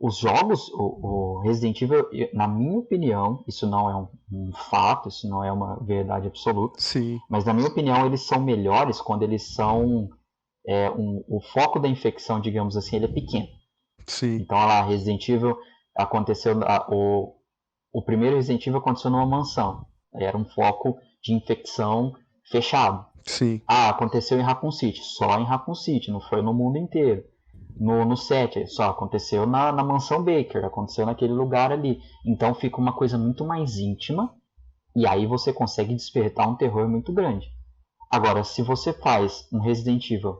Os jogos, o Resident Evil, na minha opinião, isso não é um fato, isso não é uma verdade absoluta, Sim. mas na minha opinião eles são melhores quando eles são o foco da infecção, digamos assim, ele é pequeno. Sim. Então, lá, Resident Evil aconteceu, o primeiro Resident Evil aconteceu numa mansão, era um foco de infecção fechado. Sim. Aconteceu em Raccoon City, só em Raccoon City, não foi no mundo inteiro. No set, só aconteceu na mansão Baker, aconteceu naquele lugar ali. Então fica uma coisa muito mais íntima e aí você consegue despertar um terror muito grande. Agora, se você faz um Resident Evil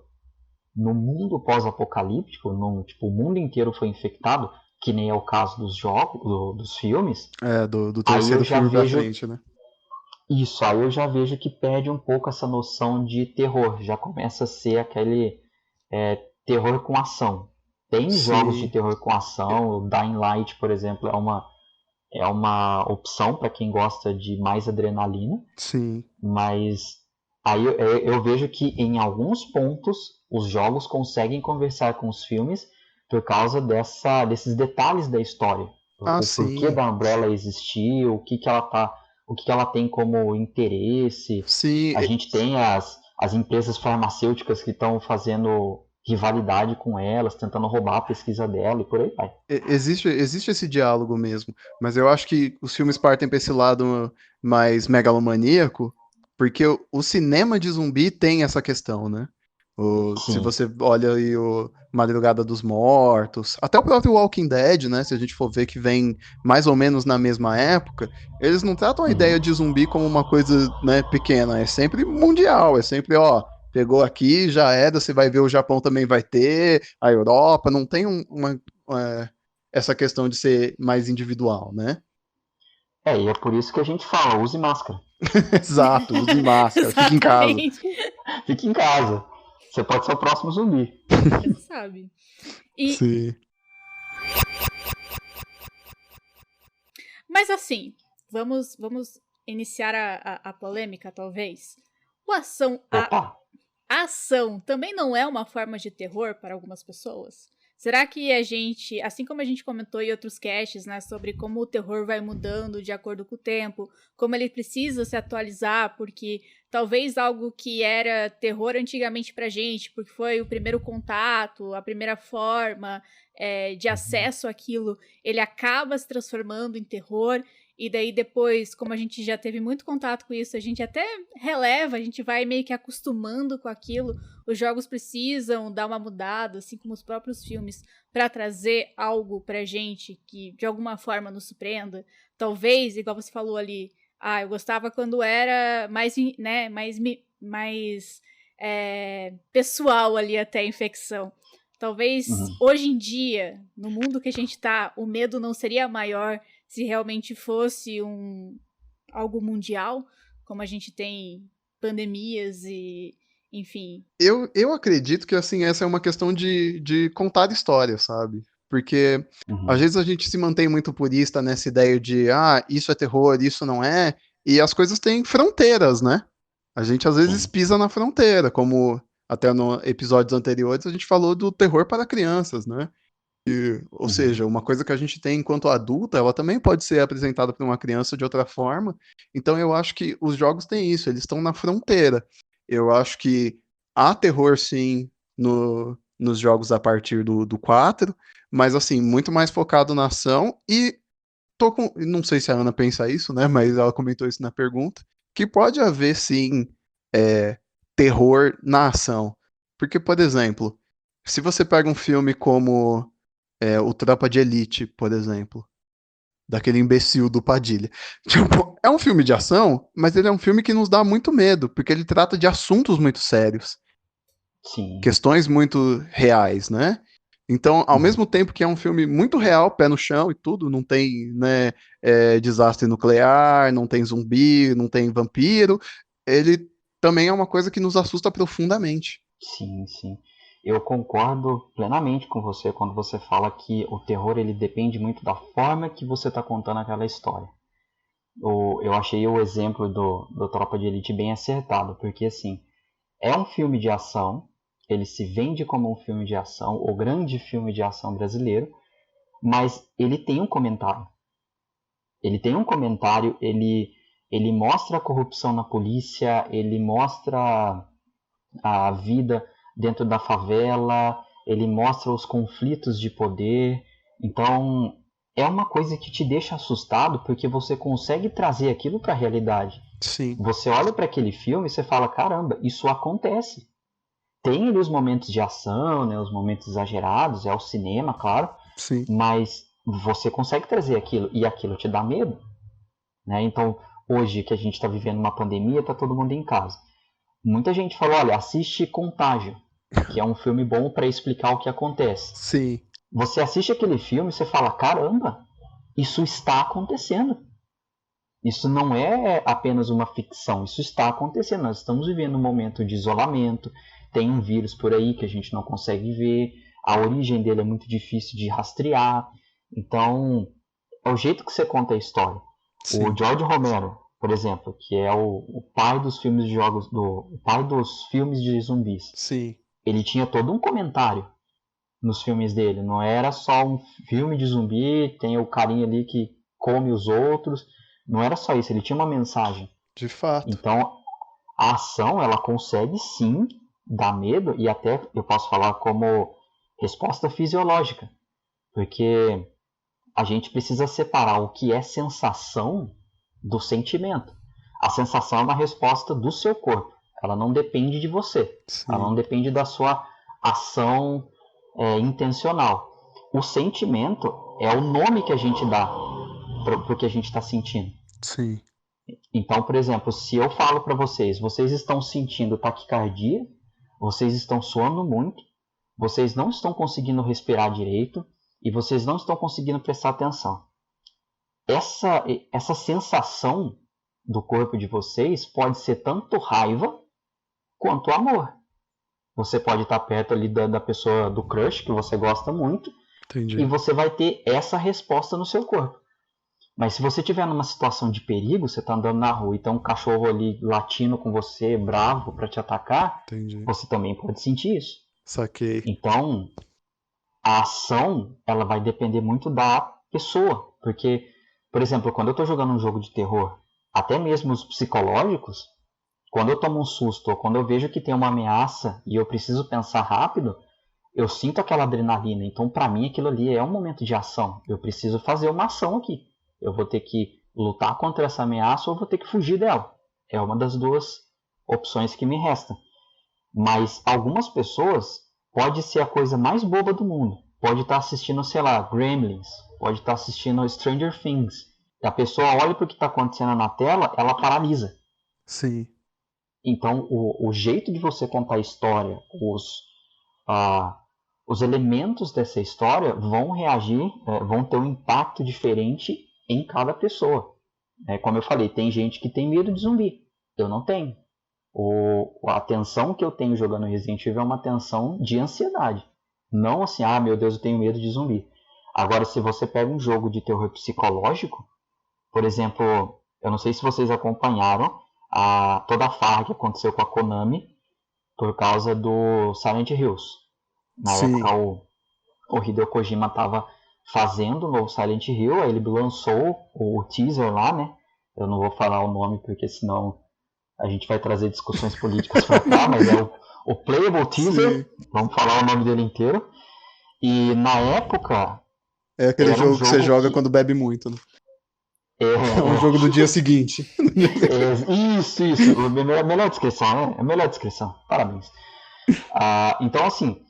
no mundo pós-apocalíptico, tipo, o mundo inteiro foi infectado, que nem é o caso dos jogos, dos filmes, Do aí eu terceiro já filme pra vejo frente, né? isso, aí eu já vejo que perde um pouco essa noção de terror, já começa a ser aquele terror com ação. Tem jogos de Sim. terror com ação, o Dying Light, por exemplo, é uma opção para quem gosta de mais adrenalina, Sim. mas aí eu vejo que em alguns pontos os jogos conseguem conversar com os filmes por causa desses detalhes da história. Ah, O porquê sim. da Umbrella existir, o que ela tem como interesse. Sim. A gente tem as empresas farmacêuticas que estão fazendo rivalidade com elas, tentando roubar a pesquisa dela e por aí vai. Existe esse diálogo mesmo, mas eu acho que os filmes partem para esse lado mais megalomaníaco, porque o cinema de zumbi tem essa questão, né? Se Sim. você olha aí o Madrugada dos Mortos, até o próprio Walking Dead, né? Se a gente for ver que vem mais ou menos na mesma época, eles não tratam a ideia Uhum. de zumbi como uma coisa, né, pequena, é sempre mundial, é sempre, ó, pegou aqui, já era, você vai ver o Japão também vai ter, a Europa, não tem é, essa questão de ser mais individual, né? E é por isso que a gente fala, use máscara. Exato, use máscara, fique em casa. Exatamente. Fique em casa. Você pode ser o próximo zumbi. Nunca se sabe. E, Sim. mas assim, vamos iniciar a polêmica, talvez. O ação, Opa! a ação também não é uma forma de terror para algumas pessoas? Será que a gente, assim como a gente comentou em outros casts, né, sobre como o terror vai mudando de acordo com o tempo, como ele precisa se atualizar, porque talvez algo que era terror antigamente pra gente, porque foi o primeiro contato, a primeira forma de acesso àquilo, ele acaba se transformando em terror. E daí depois, como a gente já teve muito contato com isso, a gente até releva, a gente vai meio que acostumando com aquilo. Os jogos precisam dar uma mudada, assim como os próprios filmes, para trazer algo pra gente que de alguma forma nos surpreenda. Talvez, igual você falou ali, eu gostava quando era mais, né, mais pessoal ali até a infecção. Talvez Uhum. hoje em dia, no mundo que a gente tá, o medo não seria maior se realmente fosse algo mundial, como a gente tem pandemias e, enfim. Eu acredito que, assim, essa é uma questão de contar história, sabe? Porque às Uhum. vezes a gente se mantém muito purista nessa ideia de, isso é terror, isso não é, e as coisas têm fronteiras, né? A gente às vezes Sim. pisa na fronteira, como até no episódios anteriores a gente falou do terror para crianças, né? Ou seja, uma coisa que a gente tem enquanto adulta, ela também pode ser apresentada para uma criança de outra forma. Então eu acho que os jogos têm isso, eles estão na fronteira. Eu acho que há terror, sim, nos jogos a partir do 4, mas assim, muito mais focado na ação. E não sei se a Ana pensa isso, né? Mas ela comentou isso na pergunta, que pode haver, sim, terror na ação. Porque, por exemplo, se você pega um filme como o Tropa de Elite, por exemplo, daquele imbecil do Padilha. Tipo, é um filme de ação, mas ele é um filme que nos dá muito medo, porque ele trata de assuntos muito sérios, Sim. questões muito reais, né? Então, ao Uhum. mesmo tempo que é um filme muito real, pé no chão e tudo, não tem, né, desastre nuclear, não tem zumbi, não tem vampiro, ele também é uma coisa que nos assusta profundamente. Sim, sim. Eu concordo plenamente com você quando você fala que o terror ele depende muito da forma que você está contando aquela história. Eu achei o exemplo do Tropa de Elite bem acertado, porque assim, é um filme de ação, ele se vende como um filme de ação, o grande filme de ação brasileiro, mas ele tem um comentário. Ele tem um comentário, ele mostra a corrupção na polícia, ele mostra a vida dentro da favela, ele mostra os conflitos de poder. Então, é uma coisa que te deixa assustado porque você consegue trazer aquilo para a realidade. Sim, Você olha para aquele filme e você fala: caramba, isso acontece. Tem ali os momentos de ação, né, os momentos exagerados, é o cinema, claro, sim, mas você consegue trazer aquilo e aquilo te dá medo. Né? Então, hoje que a gente está vivendo uma pandemia, está todo mundo em casa. Muita gente falou: olha, assiste Contágio, que é um filme bom para explicar o que acontece. sim, Você assiste aquele filme e você fala: caramba, isso está acontecendo. Isso não é apenas uma ficção, isso está acontecendo. Nós estamos vivendo um momento de isolamento, tem um vírus por aí que a gente não consegue ver, a origem dele é muito difícil de rastrear. Então, é o jeito que você conta a história. O sim, George Romero, por exemplo, que é o pai dos filmes de jogos, o pai dos filmes de zumbis, sim, ele tinha todo um comentário nos filmes dele. Não era só um filme de zumbi, tem o carinha ali que come os outros. Não era só isso, ele tinha uma mensagem. de fato. Então, a ação, ela consegue sim dar medo, e até eu posso falar como resposta fisiológica. Porque a gente precisa separar o que é sensação do sentimento. A sensação é uma resposta do seu corpo. Ela não depende de você. Ela Sim, não depende da sua ação intencional. O sentimento é o nome que a gente dá para o que a gente está sentindo. sim, Então, por exemplo, se eu falo para vocês, vocês estão sentindo taquicardia, vocês estão suando muito, vocês não estão conseguindo respirar direito e vocês não estão conseguindo prestar atenção. Essa sensação do corpo de vocês pode ser tanto raiva quanto amor. Você pode estar perto ali da pessoa, do crush, que você gosta muito, e entendi. você vai ter essa resposta no seu corpo. Mas se você estiver numa situação de perigo, você está andando na rua e tem um cachorro ali latindo com você, bravo, para te atacar, Entendi. você também pode sentir isso. Saquei. Então, a ação ela vai depender muito da pessoa. Porque, por exemplo, quando eu estou jogando um jogo de terror, até mesmo os psicológicos, quando eu tomo um susto ou quando eu vejo que tem uma ameaça e eu preciso pensar rápido, eu sinto aquela adrenalina. Então, para mim, aquilo ali é um momento de ação. Eu preciso fazer uma ação aqui. Eu vou ter que lutar contra essa ameaça ou vou ter que fugir dela. É uma das duas opções que me resta. Mas algumas pessoas pode ser a coisa mais boba do mundo. Pode estar assistindo, sei lá, Gremlins, pode estar assistindo Stranger Things. E a pessoa olha para o que está acontecendo na tela, ela paralisa. Sim, Então, o jeito de você contar a história, os elementos dessa história vão reagir, vão ter um impacto diferente em cada pessoa. Como eu falei, tem gente que tem medo de zumbi. Eu não tenho. A tensão que eu tenho jogando Resident Evil é uma tensão de ansiedade. Não assim, ah, meu Deus, eu tenho medo de zumbi. Agora, se você pega um jogo de terror psicológico, por exemplo, eu não sei se vocês acompanharam toda a farra que aconteceu com a Konami por causa do Silent Hills. Na sim, época, o Hideo Kojima estava fazendo o novo Silent Hill, aí ele lançou o teaser lá, né? Eu não vou falar o nome porque senão a gente vai trazer discussões políticas pra cá, mas é o Playable Teaser, vamos falar o nome dele inteiro. E na época... É aquele jogo que você joga quando bebe muito, né? É um jogo do dia seguinte. Isso. Melhor descrição, né? É a melhor descrição. Parabéns. Então, assim,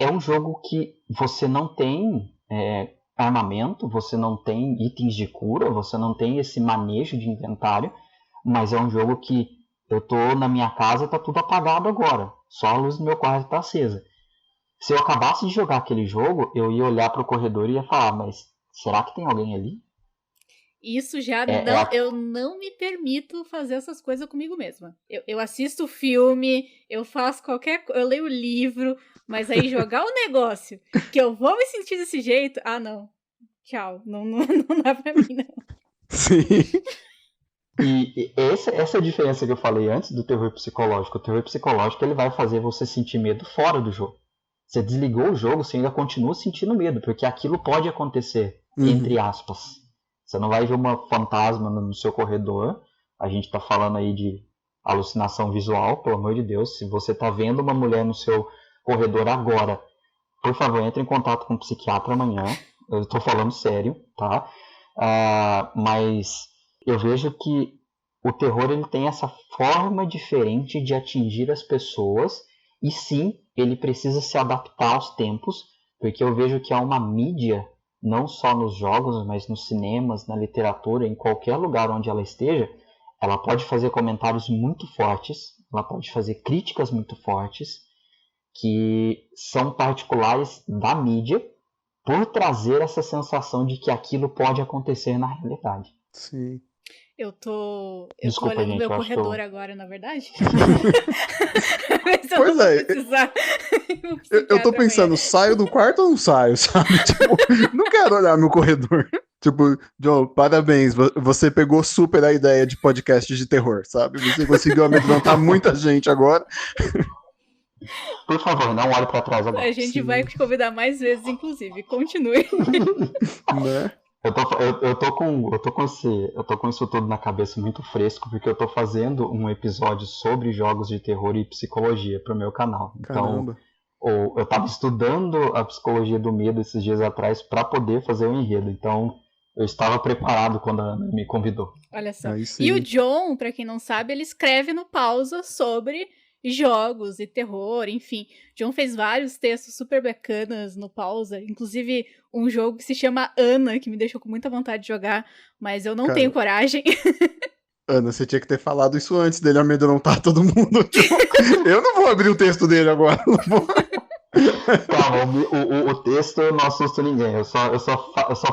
é um jogo que você não tem armamento, você não tem itens de cura, você não tem esse manejo de inventário, mas é um jogo que eu tô na minha casa, tá tudo apagado agora. Só a luz do meu quarto tá acesa. Se eu acabasse de jogar aquele jogo, eu ia olhar pro corredor e ia falar, mas será que tem alguém ali? Isso já eu não me permito fazer essas coisas comigo mesma. Eu assisto filme, eu faço eu leio livro, mas aí jogar um negócio que eu vou me sentir desse jeito, não. Tchau, não dá pra mim, não. Sim. E essa é a diferença que eu falei antes do terror psicológico. O terror psicológico ele vai fazer você sentir medo fora do jogo. Você desligou o jogo, você ainda continua sentindo medo, porque aquilo pode acontecer, entre aspas. Você não vai ver uma fantasma no seu corredor. A gente tá falando aí de alucinação visual, pelo amor de Deus. Se você tá vendo uma mulher no seu corredor agora, por favor, entre em contato com um psiquiatra amanhã. Eu tô falando sério, tá? Mas eu vejo que o terror ele tem essa forma diferente de atingir as pessoas. E sim, ele precisa se adaptar aos tempos, porque eu vejo que há uma mídia, não só nos jogos, mas nos cinemas, na literatura, em qualquer lugar onde ela esteja, ela pode fazer comentários muito fortes, ela pode fazer críticas muito fortes, que são particulares da mídia, por trazer essa sensação de que aquilo pode acontecer na realidade. Sim. Eu tô Desculpa, olhando gente, meu eu corredor agora, na verdade. Pois é. Eu tô pensando, saio do quarto ou não saio, sabe? Tipo, não quero olhar meu corredor. Tipo, John, parabéns, você pegou super a ideia de podcast de terror, sabe? Você conseguiu amedrontar muita gente agora. Por favor, não olhe pra trás agora. A gente vai te convidar mais vezes, inclusive. Continue. Né? Eu tô com isso tudo na cabeça muito fresco, porque eu tô fazendo um episódio sobre jogos de terror e psicologia pro meu canal. Caramba. Então, eu tava estudando a psicologia do medo esses dias atrás para poder fazer o enredo. Então, eu estava preparado quando a Ana me convidou. Olha só. E o John, pra quem não sabe, ele escreve no Pausa sobre jogos e terror, enfim. John fez vários textos super bacanas no Pausa, inclusive um jogo que se chama Ana, que me deixou com muita vontade de jogar, mas eu não tenho coragem. Ana, você tinha que ter falado isso antes dele amedrontar todo mundo. Tipo, eu não vou abrir o texto dele agora. Calma, o texto eu não assusto ninguém, eu só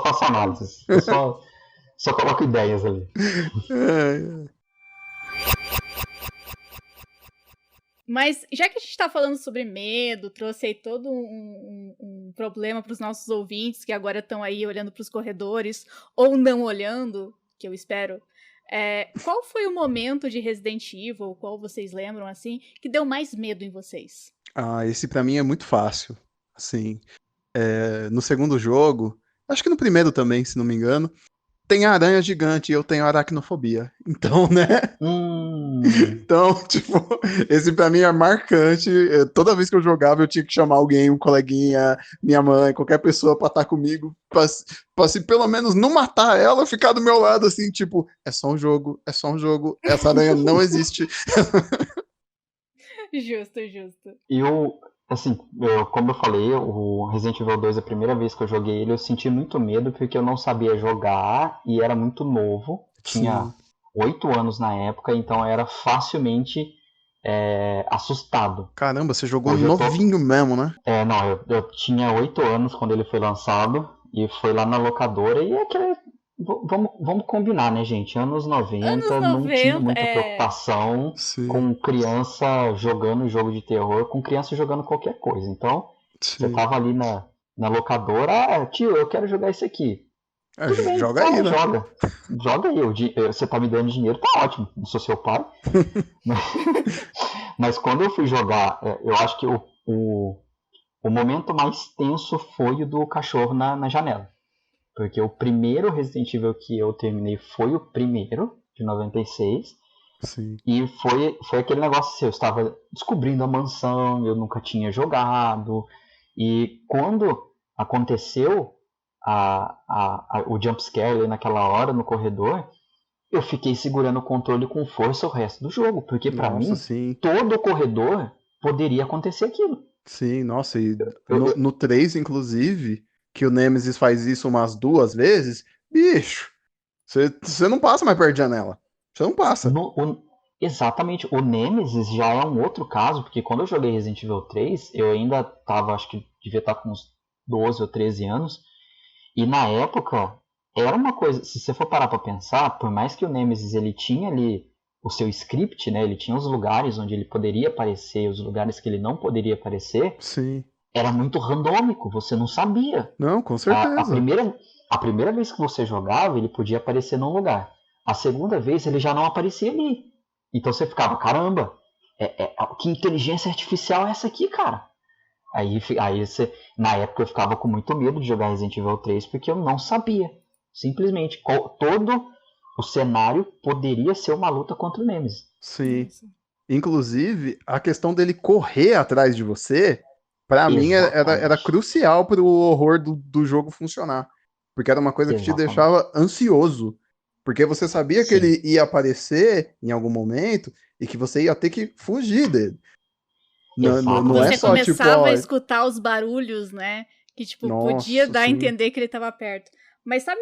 faço análises. Eu só coloco ideias ali. Mas, já que a gente tá falando sobre medo, trouxe aí todo um problema pros nossos ouvintes, que agora estão aí olhando pros corredores, ou não olhando, que eu espero. Qual foi o momento de Resident Evil, qual vocês lembram, assim, que deu mais medo em vocês? Esse pra mim é muito fácil. Assim, no segundo jogo, acho que no primeiro também, se não me engano, tem aranha gigante e eu tenho aracnofobia. Então, né? Então, tipo, esse pra mim é marcante. Toda vez que eu jogava, eu tinha que chamar alguém, um coleguinha, minha mãe, qualquer pessoa pra estar comigo, pra se pelo menos não matar ela, ficar do meu lado, assim, tipo, é só um jogo, essa aranha não existe. Justo. Assim, como eu falei, o Resident Evil 2, a primeira vez que eu joguei ele, eu senti muito medo porque eu não sabia jogar e era muito novo. Tinha 8 anos na época, então era facilmente assustado. Caramba, você jogou novinho mesmo, né? Não, eu tinha 8 anos quando ele foi lançado e foi lá na locadora e aquele... Vamos combinar, né, gente? Anos 90 não tinha muita preocupação com criança jogando jogo de terror, com criança jogando qualquer coisa. Então, você tava ali na locadora, tio, eu quero jogar isso aqui. Bem, joga aí, né? Joga aí. Você tá me dando dinheiro, tá ótimo. Não sou seu pai. Mas quando eu fui jogar, eu acho que o o momento mais tenso foi o do cachorro na janela. Porque o primeiro Resident Evil que eu terminei foi o primeiro, de 96. Sim. E foi aquele negócio assim, eu estava descobrindo a mansão, eu nunca tinha jogado. E quando aconteceu o jumpscare ali naquela hora no corredor, eu fiquei segurando o controle com força o resto do jogo. Porque pra mim, sim. todo corredor poderia acontecer aquilo. Sim, nossa, e no 3, inclusive, que o Nemesis faz isso umas 2 vezes, bicho, você não passa mais perto de janela. Você não passa. Exatamente, o Nemesis já é um outro caso, porque quando eu joguei Resident Evil 3, eu ainda tava, acho que devia estar com uns 12 ou 13 anos, e na época era uma coisa, se você for parar pra pensar, por mais que o Nemesis ele tinha ali o seu script, né, ele tinha os lugares onde ele poderia aparecer, os lugares que ele não poderia aparecer, Sim. era muito randômico, você não sabia. Não, com certeza. A primeira vez que você jogava, ele podia aparecer num lugar. A segunda vez, ele já não aparecia ali. Então você ficava, caramba, que inteligência artificial é essa aqui, cara? Na época eu ficava com muito medo de jogar Resident Evil 3, porque eu não sabia. Simplesmente, todo o cenário poderia ser uma luta contra o Nemesis. Sim. Inclusive, a questão dele correr atrás de você, pra mim, era crucial pro horror do jogo funcionar. Porque era uma coisa que te deixava ansioso. Porque você sabia que ele ia aparecer em algum momento e que você ia ter que fugir dele. Não é só, tipo... Você começava a escutar os barulhos, né? Que, tipo, podia dar a entender que ele tava perto. Mas sabe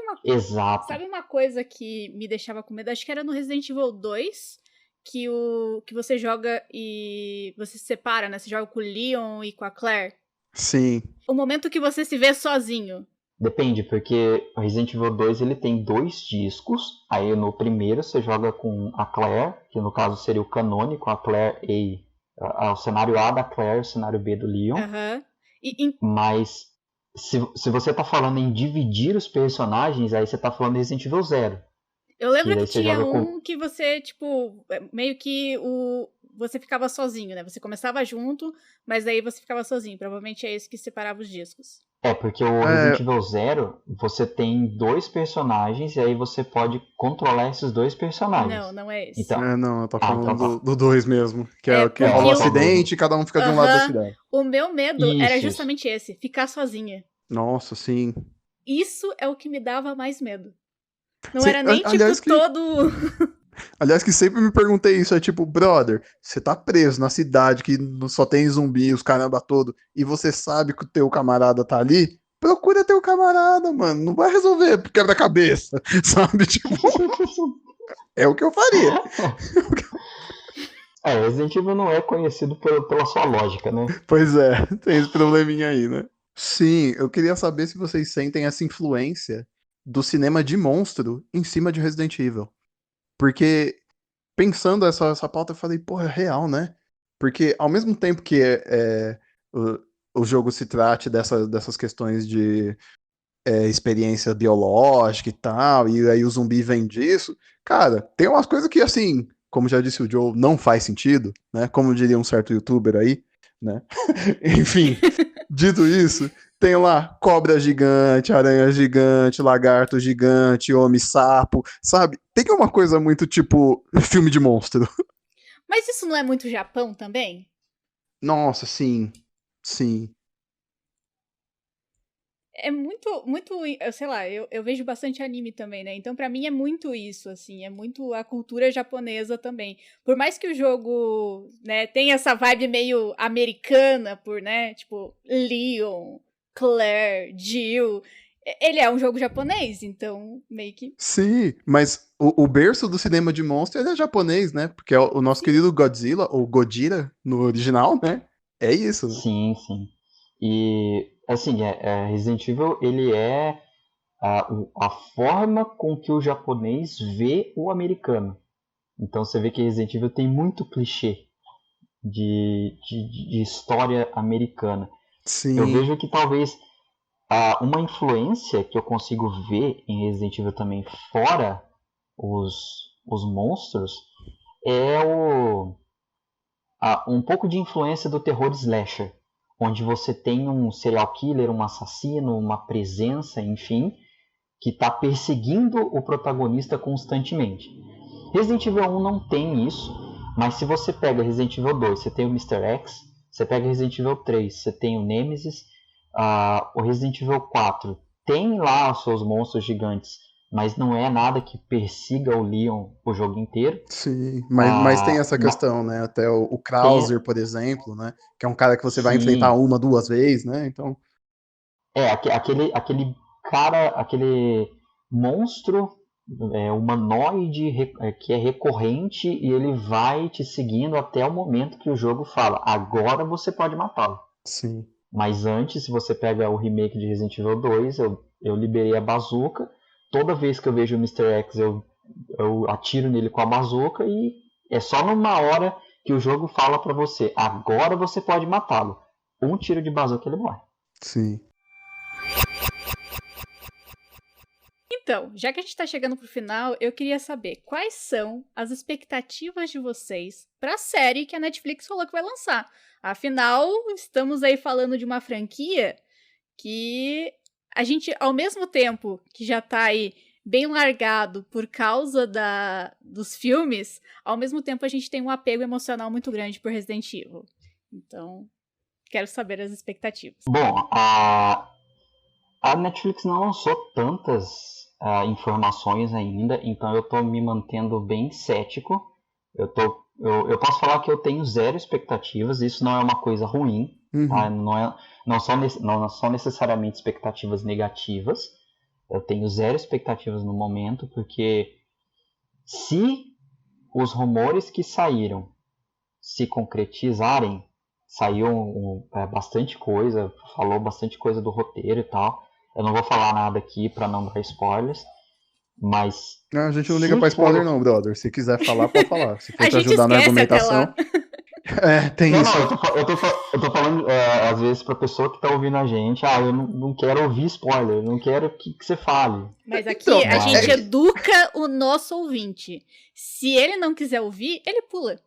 uma coisa que me deixava com medo? Acho que era no Resident Evil 2, que você joga e você se separa, né? Você joga com o Leon e com a Claire. Sim. O momento que você se vê sozinho. Depende, porque o Resident Evil 2 ele tem 2 discos. Aí no primeiro você joga com a Claire, que no caso seria o canônico, a Claire o cenário A da Claire e o cenário B do Leon. Mas se você tá falando em dividir os personagens, aí você tá falando de Resident Evil 0. Eu lembro que tinha que você, tipo, meio que você ficava sozinho, né? Você começava junto, mas aí você ficava sozinho. Provavelmente é esse que separava os discos. Porque o Resident Evil 0, você tem 2 personagens e aí você pode controlar esses 2 personagens. Não é esse. Então, não, eu tô falando do 2 mesmo. Que rola um acidente e cada um fica de um lado da cidade. O meu medo era justamente esse, ficar sozinha. Nossa, sim. Isso é o que me dava mais medo. Não era nem, tipo, todo... Aliás, que sempre me perguntei isso, é tipo, brother, você tá preso na cidade que só tem zumbi, os caramba todo, e você sabe que o teu camarada tá ali, procura teu camarada, mano, não vai resolver quebra-cabeça, sabe, tipo, é o que eu faria. Resident Evil não é conhecido pela sua lógica, né? Pois é, tem esse probleminha aí, né? Sim, eu queria saber se vocês sentem essa influência do cinema de monstro em cima de Resident Evil. Porque, pensando essa pauta, eu falei, porra, é real, né? Porque, ao mesmo tempo que o jogo se trate dessas questões de experiência biológica e tal, e aí o zumbi vem disso, cara, tem umas coisas que, assim, como já disse o Joe, não faz sentido, né? Como diria um certo youtuber aí, né? Enfim, dito isso, tem lá cobra gigante, aranha gigante, lagarto gigante, homem-sapo, sabe? Tem uma coisa muito tipo filme de monstro. Mas isso não é muito Japão também? Nossa, sim. Sim. É muito, sei lá, eu vejo bastante anime também, né? Então pra mim é muito isso, assim, é muito a cultura japonesa também. Por mais que o jogo, né, tenha essa vibe meio americana por, né, tipo, Leon, Claire, Jill, ele é um jogo japonês, então meio que... Sim, mas o berço do cinema de monstro ele é japonês, né? Porque é o nosso querido Godzilla, ou Gojira no original, né? É isso, né? Sim. E, assim, Resident Evil, ele é a forma com que o japonês vê o americano. Então você vê que Resident Evil tem muito clichê de história americana. Sim. Eu vejo que talvez uma influência que eu consigo ver em Resident Evil também, fora os monstros, é um pouco de influência do terror slasher. onde você tem um serial killer, um assassino, uma presença, enfim, que está perseguindo o protagonista constantemente. Resident Evil 1 não tem isso, mas se você pega Resident Evil 2, você tem o Mr. X, você pega Resident Evil 3, você tem o Nemesis, o Resident Evil 4 tem lá os seus monstros gigantes, mas não é nada que persiga o Leon o jogo inteiro. Sim, mas tem essa questão, né? Até o Krauser, por exemplo, né? Que é um cara que você vai enfrentar uma, duas vezes, né? Então... aquele cara, aquele monstro humanoide que é recorrente e ele vai te seguindo até o momento que o jogo fala, agora você pode matá-lo. Sim. Mas antes, se você pega o remake de Resident Evil 2, eu liberei a bazuca. Toda vez que eu vejo o Mr. X, eu atiro nele com a bazuca e é só numa hora que o jogo fala pra você, agora você pode matá-lo. Um tiro de bazuca ele morre. Sim. Então, já que a gente tá chegando pro final, eu queria saber quais são as expectativas de vocês pra série que a Netflix falou que vai lançar. Afinal, estamos aí falando de uma franquia que a gente, ao mesmo tempo que já tá aí bem largado por causa dos filmes, ao mesmo tempo a gente tem um apego emocional muito grande por Resident Evil. Então, quero saber as expectativas. Bom, a Netflix não lançou tantas informações ainda, então eu tô me mantendo bem cético. Eu posso falar que eu tenho zero expectativas, isso não é uma coisa ruim, tá? Não são necessariamente expectativas negativas. Eu tenho zero expectativas no momento, porque se os rumores que saíram se concretizarem, saiu bastante coisa, falou bastante coisa do roteiro e tal. Eu não vou falar nada aqui pra não dar spoilers, mas... Não, a gente não liga pra spoiler não, brother. Se quiser falar, pode falar. Se for te ajudar na argumentação... tem isso. Eu tô falando, às vezes, pra pessoa que tá ouvindo a gente, eu não quero ouvir spoiler, eu não quero que você fale. Mas aqui a gente educa o nosso ouvinte. Se ele não quiser ouvir, ele pula.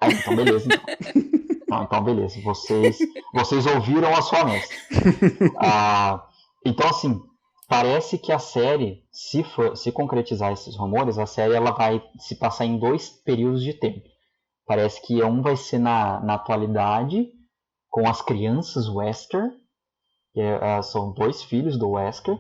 Então beleza, então. Então beleza, vocês ouviram a sua mestre. Então assim, parece que a série, se concretizar esses rumores, a série ela vai se passar em 2 períodos de tempo. Parece que um vai ser na atualidade, com as crianças Wesker, que são 2 filhos do Wesker,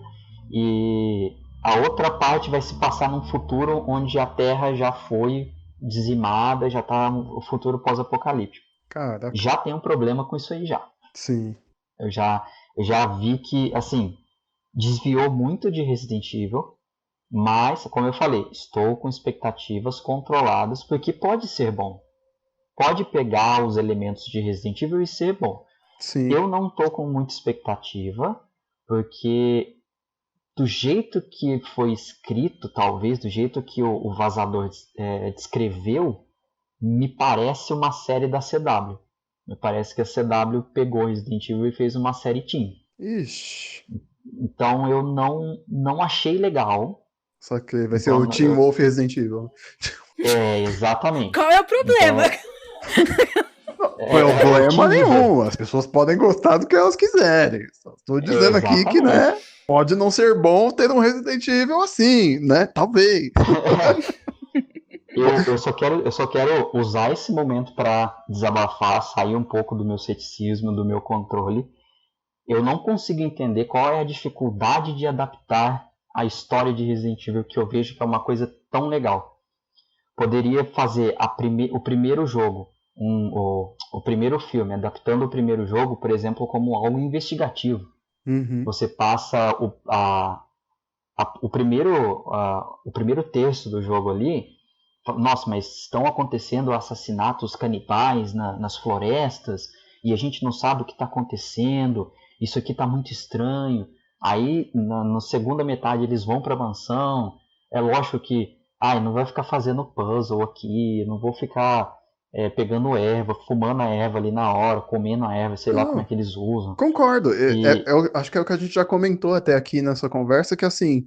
e a outra parte vai se passar num futuro onde a Terra já foi dizimada, já tá no futuro pós-apocalíptico. Caraca. Já tem um problema com isso aí já. Sim. Eu já vi que, assim, desviou muito de Resident Evil, mas, como eu falei, estou com expectativas controladas, porque pode ser bom. Pode pegar os elementos de Resident Evil e ser bom. Sim. Eu não tô com muita expectativa, porque do jeito que foi escrito, talvez, do jeito que o vazador descreveu, me parece uma série da CW. Me parece que a CW pegou Resident Evil e fez uma série teen. Ixi. Então eu não achei legal. Só que vai ser o Teen Wolf Resident Evil. Exatamente. Qual é o problema? Problema nenhum. As pessoas podem gostar do que elas quiserem. Só estou dizendo aqui que, né, pode não ser bom ter um Resident Evil assim, né? Talvez. Eu só quero usar esse momento para desabafar, sair um pouco do meu ceticismo, do meu controle. Eu não consigo entender qual é a dificuldade de adaptar a história de Resident Evil, que eu vejo que é uma coisa tão legal. Poderia fazer o primeiro jogo, o primeiro filme, adaptando o primeiro jogo, por exemplo, como algo investigativo. Você passa o primeiro terço do jogo ali. Nossa, mas estão acontecendo assassinatos canibais nas florestas e a gente não sabe o que está acontecendo, isso aqui está muito estranho. Aí, na segunda metade, eles vão para a mansão. É lógico que não vai ficar fazendo puzzle aqui, não vou ficar pegando erva, fumando a erva ali na hora, comendo a erva, sei lá como é que eles usam. Concordo. Eu acho que é o que a gente já comentou até aqui nessa conversa, que assim,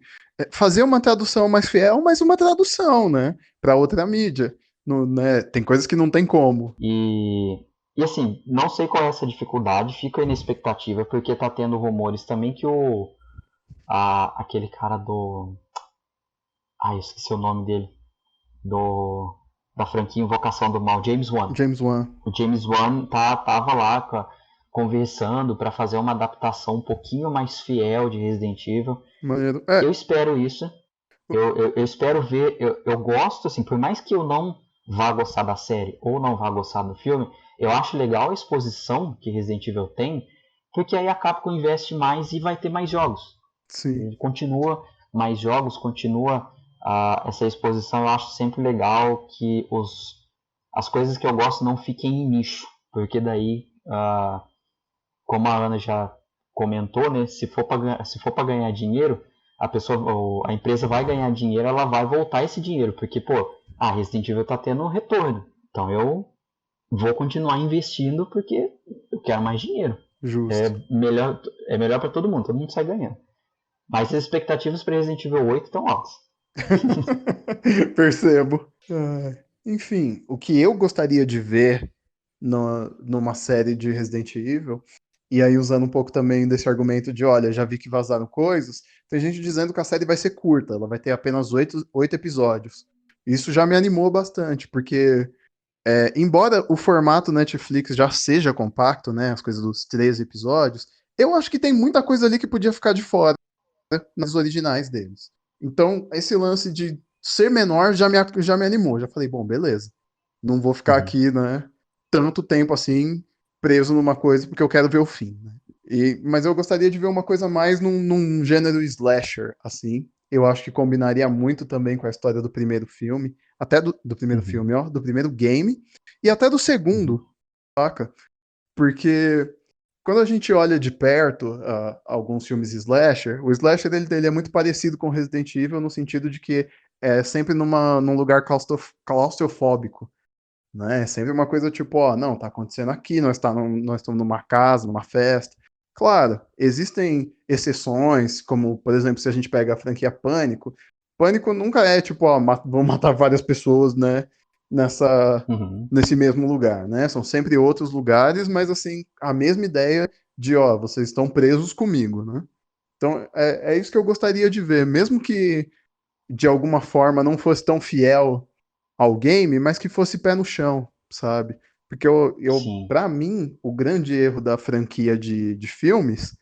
fazer uma tradução mais fiel, mas uma tradução, né? Para outra mídia. Né? Tem coisas que não tem como. E E assim, não sei qual é essa dificuldade, fico aí na expectativa, porque tá tendo rumores também que aquele cara do... Ah, eu esqueci o nome dele. Da franquia Invocação do Mal, James Wan. James Wan. O James Wan tava lá conversando para fazer uma adaptação um pouquinho mais fiel de Resident Evil. Maneiro. Eu espero isso. Eu espero ver. Eu gosto, assim, por mais que eu não vá gostar da série ou não vá gostar do filme, eu acho legal a exposição que Resident Evil tem, porque aí a Capcom investe mais e vai ter mais jogos. Sim. Continua mais jogos, continua essa exposição. Eu acho sempre legal que as coisas que eu gosto não fiquem em nicho, porque daí, como a Ana já comentou, né, se for para ganhar dinheiro, a empresa vai ganhar dinheiro, ela vai voltar esse dinheiro, porque Resident Evil está tendo um retorno, então eu vou continuar investindo porque eu quero mais dinheiro. Justo. É melhor para todo mundo sai ganhando. Mas as expectativas para Resident Evil 8 estão altas. Percebo. Enfim, o que eu gostaria de ver numa série de Resident Evil, e aí usando um pouco também desse argumento de, olha, já vi que vazaram coisas, tem gente dizendo que a série vai ser curta, ela vai ter apenas 8 episódios. Isso já me animou bastante, porque embora o formato Netflix já seja compacto, né, as coisas dos 13 episódios, eu acho que tem muita coisa ali que podia ficar de fora, né, nas originais deles. Então, esse lance de ser menor já me animou. Já falei, bom, beleza. Não vou ficar aqui, né, tanto tempo assim, preso numa coisa, porque eu quero ver o fim, né? Mas eu gostaria de ver uma coisa mais num gênero slasher, assim. Eu acho que combinaria muito também com a história do primeiro filme, até do primeiro filme, ó, do primeiro game, e até do segundo, saca? Porque quando a gente olha de perto alguns filmes slasher, o slasher dele é muito parecido com Resident Evil no sentido de que é sempre num lugar claustrofóbico, né? É sempre uma coisa tipo, ó, não, tá acontecendo aqui, nós estamos numa casa, numa festa. Claro, existem exceções, como, por exemplo, se a gente pega a franquia Pânico, Pânico nunca é tipo, ó, vão matar várias pessoas, né, nesse mesmo lugar, né? São sempre outros lugares, mas assim, a mesma ideia de, ó, vocês estão presos comigo, né? Então, é isso que eu gostaria de ver, mesmo que de alguma forma não fosse tão fiel ao game, mas que fosse pé no chão, sabe? Porque Sim. para mim, o grande erro da franquia de filmes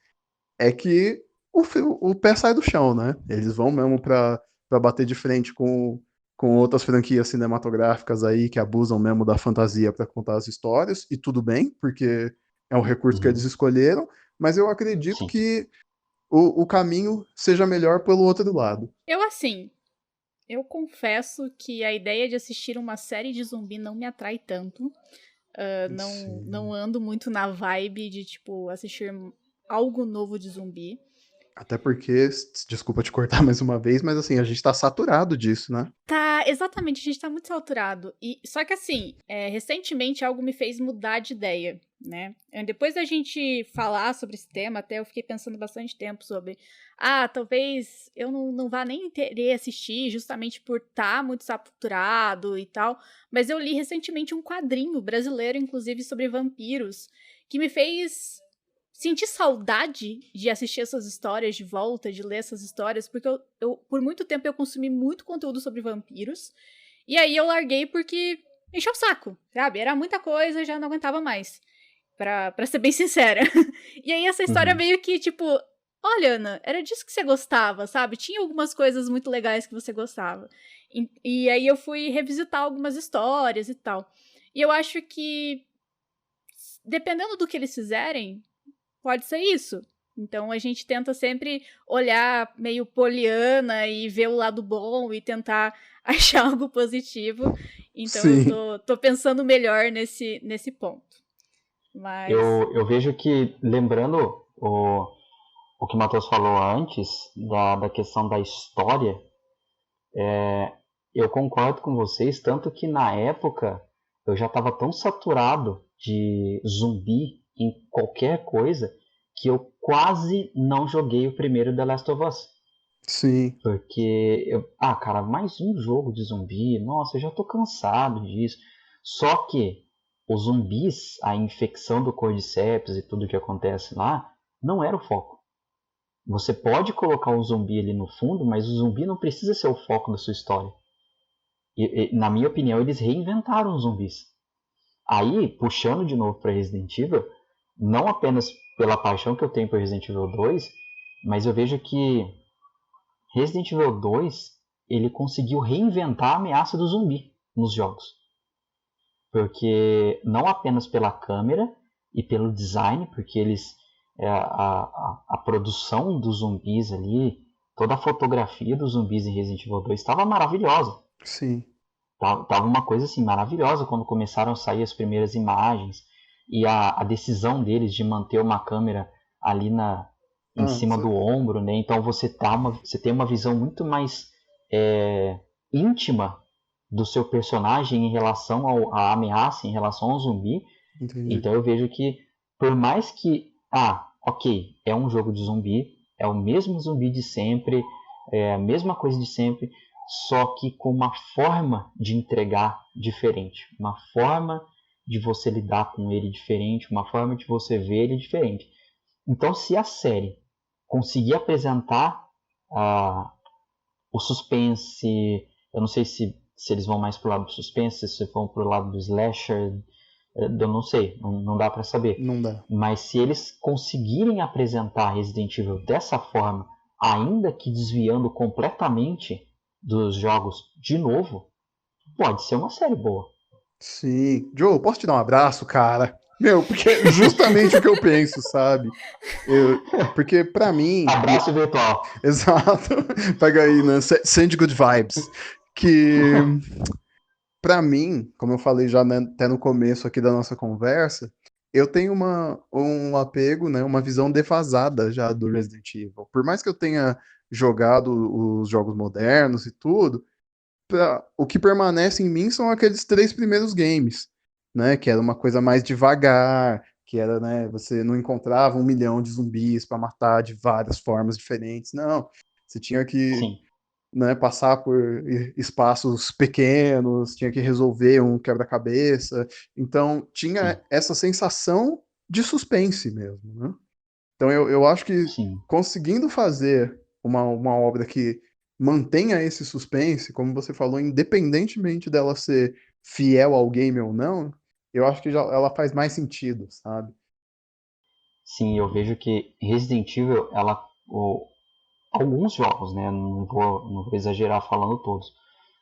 é que o pé sai do chão, né? Eles vão mesmo pra bater de frente com outras franquias cinematográficas aí que abusam mesmo da fantasia para contar as histórias, e tudo bem, porque é um recurso que eles escolheram, mas eu acredito Sim. que o caminho seja melhor pelo outro lado. Eu confesso que a ideia de assistir uma série de zumbi não me atrai tanto. Não ando muito na vibe de, tipo, assistir algo novo de zumbi. Até porque, desculpa te cortar mais uma vez, mas assim, a gente tá saturado disso, né? Tá, exatamente, a gente tá muito saturado. Só que assim, recentemente algo me fez mudar de ideia, né? Depois da gente falar sobre esse tema, até eu fiquei pensando bastante tempo sobre. Talvez eu não vá nem querer assistir, justamente por estar muito saturado e tal. Mas eu li recentemente um quadrinho brasileiro, inclusive, sobre vampiros, que me fez senti saudade de assistir essas histórias de volta, de ler essas histórias, porque eu por muito tempo eu consumi muito conteúdo sobre vampiros, e aí eu larguei porque encheu o saco, sabe? Era muita coisa, já não aguentava mais, pra ser bem sincera. E aí essa história meio que, tipo, olha, Ana, era disso que você gostava, sabe? Tinha algumas coisas muito legais que você gostava. E aí eu fui revisitar algumas histórias e tal. E eu acho que, dependendo do que eles fizerem, pode ser isso. Então a gente tenta sempre olhar meio poliana e ver o lado bom e tentar achar algo positivo. Então Sim. eu tô pensando melhor nesse ponto. Mas. Eu vejo que, lembrando o que o Matheus falou antes, da questão da história, eu concordo com vocês, tanto que na época eu já estava tão saturado de zumbi em qualquer coisa que eu quase não joguei o primeiro The Last of Us. Sim. Porque, cara, mais um jogo de zumbi, nossa, eu já tô cansado disso. Só que os zumbis, a infecção do Cordyceps e tudo que acontece lá, não era o foco. Você pode colocar um zumbi ali no fundo, mas o zumbi não precisa ser o foco da sua história. Na minha opinião, eles reinventaram os zumbis. Aí, puxando de novo para Resident Evil, não apenas pela paixão que eu tenho por Resident Evil 2, mas eu vejo que Resident Evil 2 ele conseguiu reinventar a ameaça do zumbi nos jogos. Porque não apenas pela câmera e pelo design, porque a produção dos zumbis ali, toda a fotografia dos zumbis em Resident Evil 2 estava maravilhosa. Sim. Tava uma coisa assim maravilhosa quando começaram a sair as primeiras imagens e a decisão deles de manter uma câmera ali em cima do ombro, né? Então você tem uma visão muito mais íntima do seu personagem em relação à ameaça, em relação ao zumbi. Entendi. Então eu vejo que por mais que ok, é um jogo de zumbi, é o mesmo zumbi de sempre, é a mesma coisa de sempre, só que com uma forma de entregar diferente, uma forma de você lidar com ele diferente, uma forma de você ver ele diferente. Então, se a série conseguir apresentar o suspense, eu não sei se eles vão mais pro lado do suspense, se vão pro lado do slasher, eu não sei, não dá para saber. Não dá. Mas se eles conseguirem apresentar Resident Evil dessa forma, ainda que desviando completamente dos jogos de novo, pode ser uma série boa. Sim. Joe, posso te dar um abraço, cara? Meu, porque é justamente o que eu penso, sabe? Porque pra mim... Abraço virtual. Exato. Pega aí, né? Send good vibes. Que... Pra mim, como eu falei já até no começo aqui da nossa conversa, eu tenho um apego, né, uma visão defasada já do Resident Evil. Por mais que eu tenha jogado os jogos modernos e tudo, o que permanece em mim são aqueles 3 primeiros games, né, que era uma coisa mais devagar, que era, né, você não encontrava 1 milhão de zumbis para matar de várias formas diferentes, não. Você tinha que... Sim. Né, passar por espaços pequenos, tinha que resolver um quebra-cabeça. Então, tinha essa sensação de suspense mesmo, né? Então, eu acho que conseguindo fazer uma obra que mantenha esse suspense, como você falou, independentemente dela ser fiel ao game ou não, eu acho que ela faz mais sentido, sabe? Sim, eu vejo que Resident Evil, alguns jogos, né? Não vou exagerar falando todos.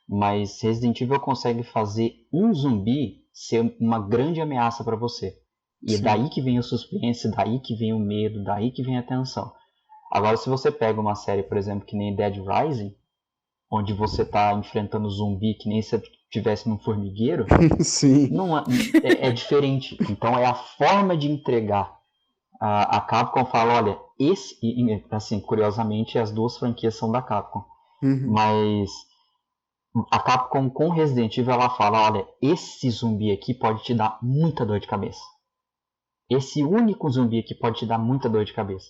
Mas Resident Evil consegue fazer um zumbi ser uma grande ameaça para você. E é daí que vem o suspense, daí que vem o medo, daí que vem a tensão. Agora, se você pega uma série, por exemplo, que nem Dead Rising, onde você tá enfrentando zumbi que nem se estivesse num formigueiro, Sim. Não é diferente. Então é a forma de entregar. A Capcom fala, olha, assim, curiosamente as duas franquias são da Capcom, mas a Capcom com Resident Evil ela fala, olha, esse zumbi aqui pode te dar muita dor de cabeça. Esse único zumbi aqui pode te dar muita dor de cabeça.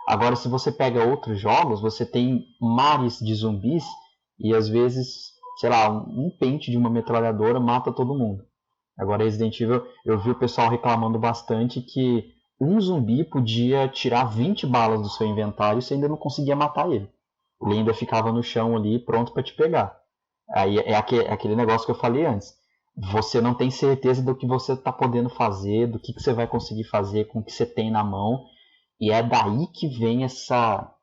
Agora, se você pega outros jogos, você tem mares de zumbis e às vezes, sei lá, um pente de uma metralhadora mata todo mundo. Agora, Resident Evil, eu vi o pessoal reclamando bastante que um zumbi podia tirar 20 balas do seu inventário e você ainda não conseguia matar ele. Ele ainda ficava no chão ali, pronto para te pegar. Aí é aquele negócio que eu falei antes. Você não tem certeza do que você está podendo fazer, do que você vai conseguir fazer com o que você tem na mão. E é daí que vem essa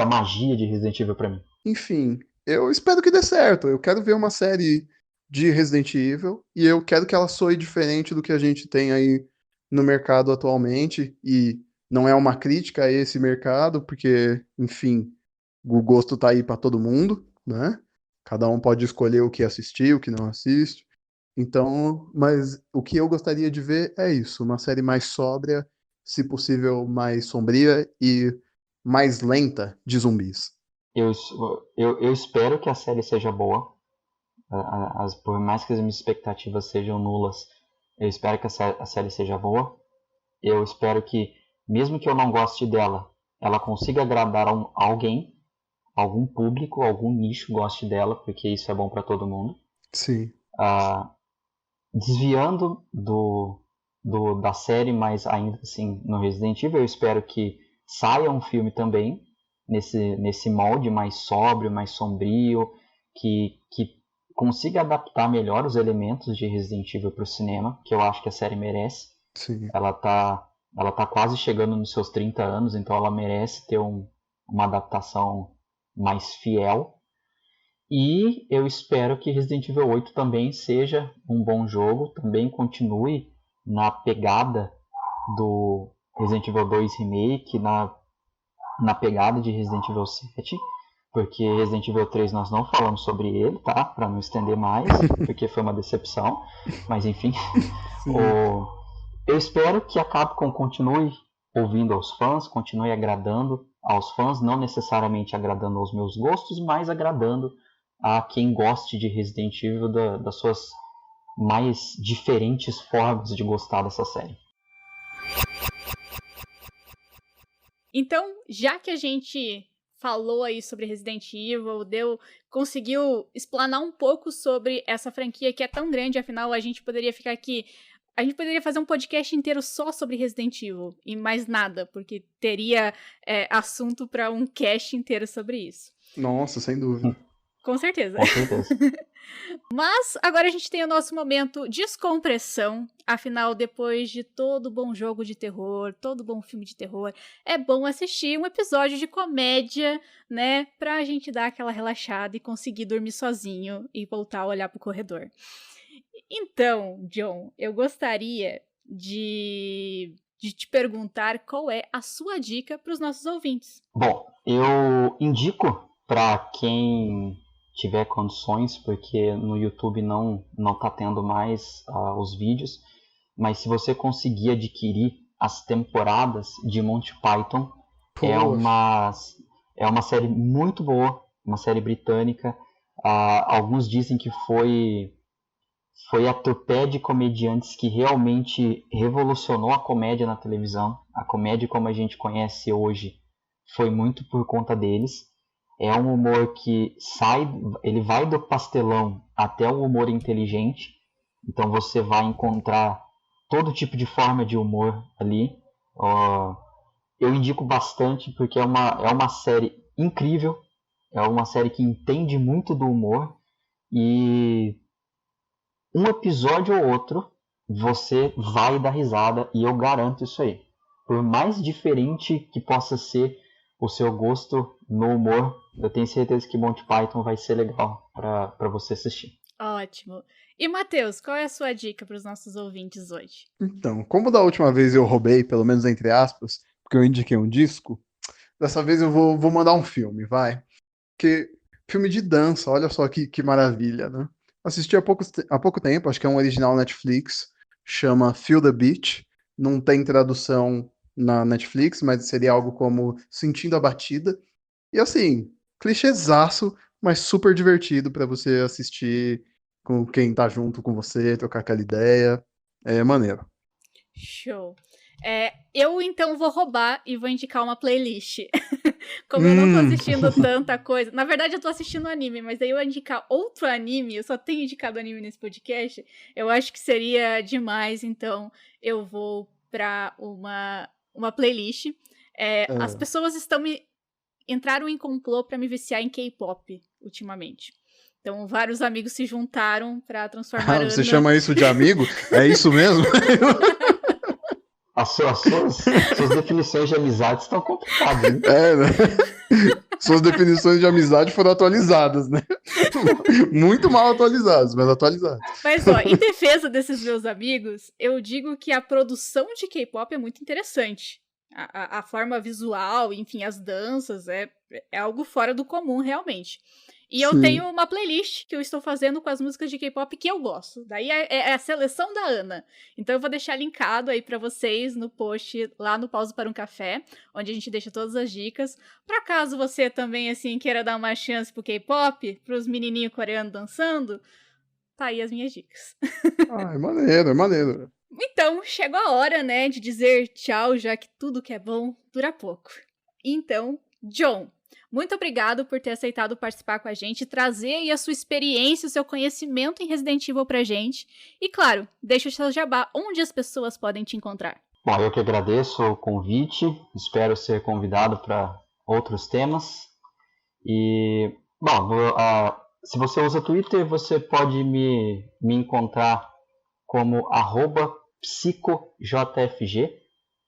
magia de Resident Evil para mim. Enfim, eu espero que dê certo. Eu quero ver uma série de Resident Evil e eu quero que ela soe diferente do que a gente tem aí no mercado atualmente. E não é uma crítica a esse mercado, porque, enfim, o gosto tá aí para todo mundo, né? Cada um pode escolher o que assistir, o que não assiste. Então, mas o que eu gostaria de ver é isso, uma série mais sóbria, se possível mais sombria e mais lenta de zumbis. Eu espero que a série seja boa. Por mais que as minhas expectativas sejam nulas, eu espero que a série seja boa. Eu espero que, mesmo que eu não goste dela, ela consiga agradar alguém, algum público, algum nicho goste dela, porque isso é bom para todo mundo. Sim. desviando da série, mas ainda assim no Resident Evil, eu espero que saia um filme também nesse molde mais sóbrio, mais sombrio, que consiga adaptar melhor os elementos de Resident Evil para o cinema, que eu acho que a série merece. Sim. Ela tá quase chegando nos seus 30 anos, então ela merece ter uma adaptação mais fiel. E eu espero que Resident Evil 8 também seja um bom jogo, também continue na pegada do Resident Evil 2 Remake, na pegada de Resident Evil 7, porque Resident Evil 3 nós não falamos sobre ele, tá? Para não estender mais, porque foi uma decepção, mas enfim. Eu espero que a Capcom continue ouvindo aos fãs, continue agradando aos fãs, não necessariamente agradando aos meus gostos, mas agradando a quem goste de Resident Evil, das suas mais diferentes formas de gostar dessa série. Então, já que a gente falou aí sobre Resident Evil, conseguiu explanar um pouco sobre essa franquia que é tão grande, afinal a gente poderia ficar aqui, a gente poderia fazer um podcast inteiro só sobre Resident Evil e mais nada, porque teria assunto para um cast inteiro sobre isso. Nossa, sem dúvida. Com certeza. Com certeza. Mas agora a gente tem o nosso momento descompressão. Afinal, depois de todo bom jogo de terror, todo bom filme de terror, é bom assistir um episódio de comédia, né? Pra gente dar aquela relaxada e conseguir dormir sozinho e voltar a olhar pro corredor. Então, John, eu gostaria de te perguntar qual é a sua dica para os nossos ouvintes. Bom, eu indico para quem tiver condições, porque no YouTube não tá tendo mais os vídeos, mas se você conseguir adquirir as temporadas de Monty Python, é uma série muito boa, uma série britânica. Alguns dizem que foi a tupé de comediantes que realmente revolucionou a comédia na televisão. A comédia como a gente conhece hoje foi muito por conta deles. É um humor que ele vai do pastelão até o humor inteligente. Então você vai encontrar todo tipo de forma de humor ali. Eu indico bastante porque é uma série incrível. É uma série que entende muito do humor. E um episódio ou outro você vai dar risada, e eu garanto isso aí. Por mais diferente que possa ser o seu gosto no humor, eu tenho certeza que Monty Python vai ser legal para você assistir. Ótimo. E, Matheus, qual é a sua dica para os nossos ouvintes hoje? Então, como da última vez eu roubei, pelo menos entre aspas, porque eu indiquei um disco, dessa vez eu vou mandar um filme, vai. Porque filme de dança, olha só que maravilha, né? Assisti há pouco tempo, acho que é um original Netflix, chama Feel the Beat. Não tem tradução na Netflix, mas seria algo como Sentindo a Batida. E assim, clichêzaço, mas super divertido pra você assistir com quem tá junto com você, trocar aquela ideia. É maneiro. Show. Eu, então, vou roubar e vou indicar uma playlist. Como eu não tô assistindo tanta coisa... Na verdade, eu tô assistindo anime, mas daí eu indicar outro anime, eu só tenho indicado anime nesse podcast, eu acho que seria demais, então eu vou pra uma playlist. As pessoas entraram em complô pra me viciar em K-pop, ultimamente. Então, vários amigos se juntaram pra transformar Você chama isso de amigo? É isso mesmo? As suas definições de amizade estão complicadas, hein? Né? Suas definições de amizade foram atualizadas, né? Muito mal atualizadas, mas atualizadas. Mas, em defesa desses meus amigos, eu digo que a produção de K-pop é muito interessante. A forma visual, enfim, as danças, é algo fora do comum, realmente. E eu tenho uma playlist que eu estou fazendo com as músicas de K-pop que eu gosto. Daí é a seleção da Ana. Então eu vou deixar linkado aí pra vocês no post lá no Pausa para um Café, onde a gente deixa todas as dicas. Pra caso você também, assim, queira dar uma chance pro K-pop, pros menininhos coreanos dançando, tá aí as minhas dicas. É maneiro, é maneiro. Então, chegou a hora, né, de dizer tchau, já que tudo que é bom dura pouco. Então, John, Muito obrigado por ter aceitado participar com a gente, trazer aí a sua experiência, o seu conhecimento em Resident Evil pra gente. E claro, deixa o seu jabá, onde as pessoas podem te encontrar. Bom, eu que agradeço o convite, espero ser convidado para outros temas. E, bom, se você usa Twitter, você pode me encontrar como @psicojfg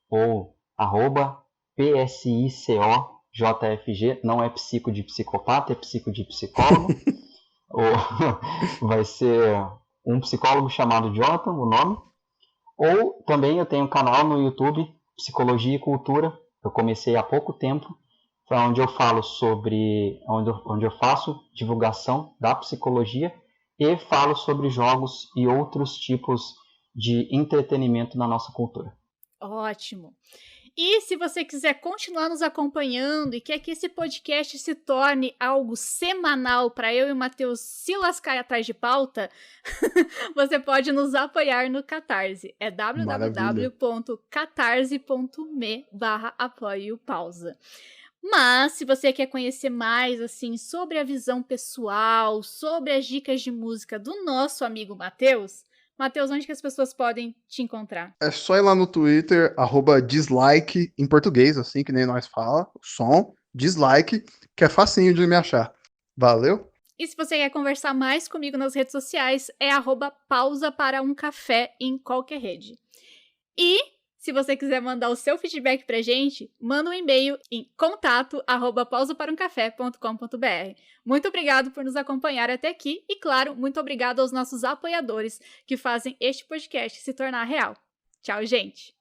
ou @psicojfg, não é psico de psicopata, é psico de psicólogo. Ou vai ser um psicólogo chamado Jonathan, o nome. Ou também eu tenho um canal no YouTube, Psicologia e Cultura. Eu comecei há pouco tempo, onde eu falo sobre, onde eu faço divulgação da psicologia e falo sobre jogos e outros tipos de entretenimento na nossa cultura. Ótimo! E se você quiser continuar nos acompanhando e quer que esse podcast se torne algo semanal para eu e o Matheus se lascar atrás de pauta, você pode nos apoiar no Catarse. É www.catarse.me/apoiopausa. Mas, se você quer conhecer mais, assim, sobre a visão pessoal, sobre as dicas de música do nosso amigo Matheus, onde que as pessoas podem te encontrar? É só ir lá no Twitter, @dislike, em português, assim, que nem nós fala, som, dislike, que é facinho de me achar. Valeu? E se você quer conversar mais comigo nas redes sociais, é @pausa para um café em qualquer rede. E se você quiser mandar o seu feedback pra gente, manda um e-mail em contato@pausaparauncafé.com.br. Muito obrigado por nos acompanhar até aqui e, claro, muito obrigado aos nossos apoiadores que fazem este podcast se tornar real. Tchau, gente!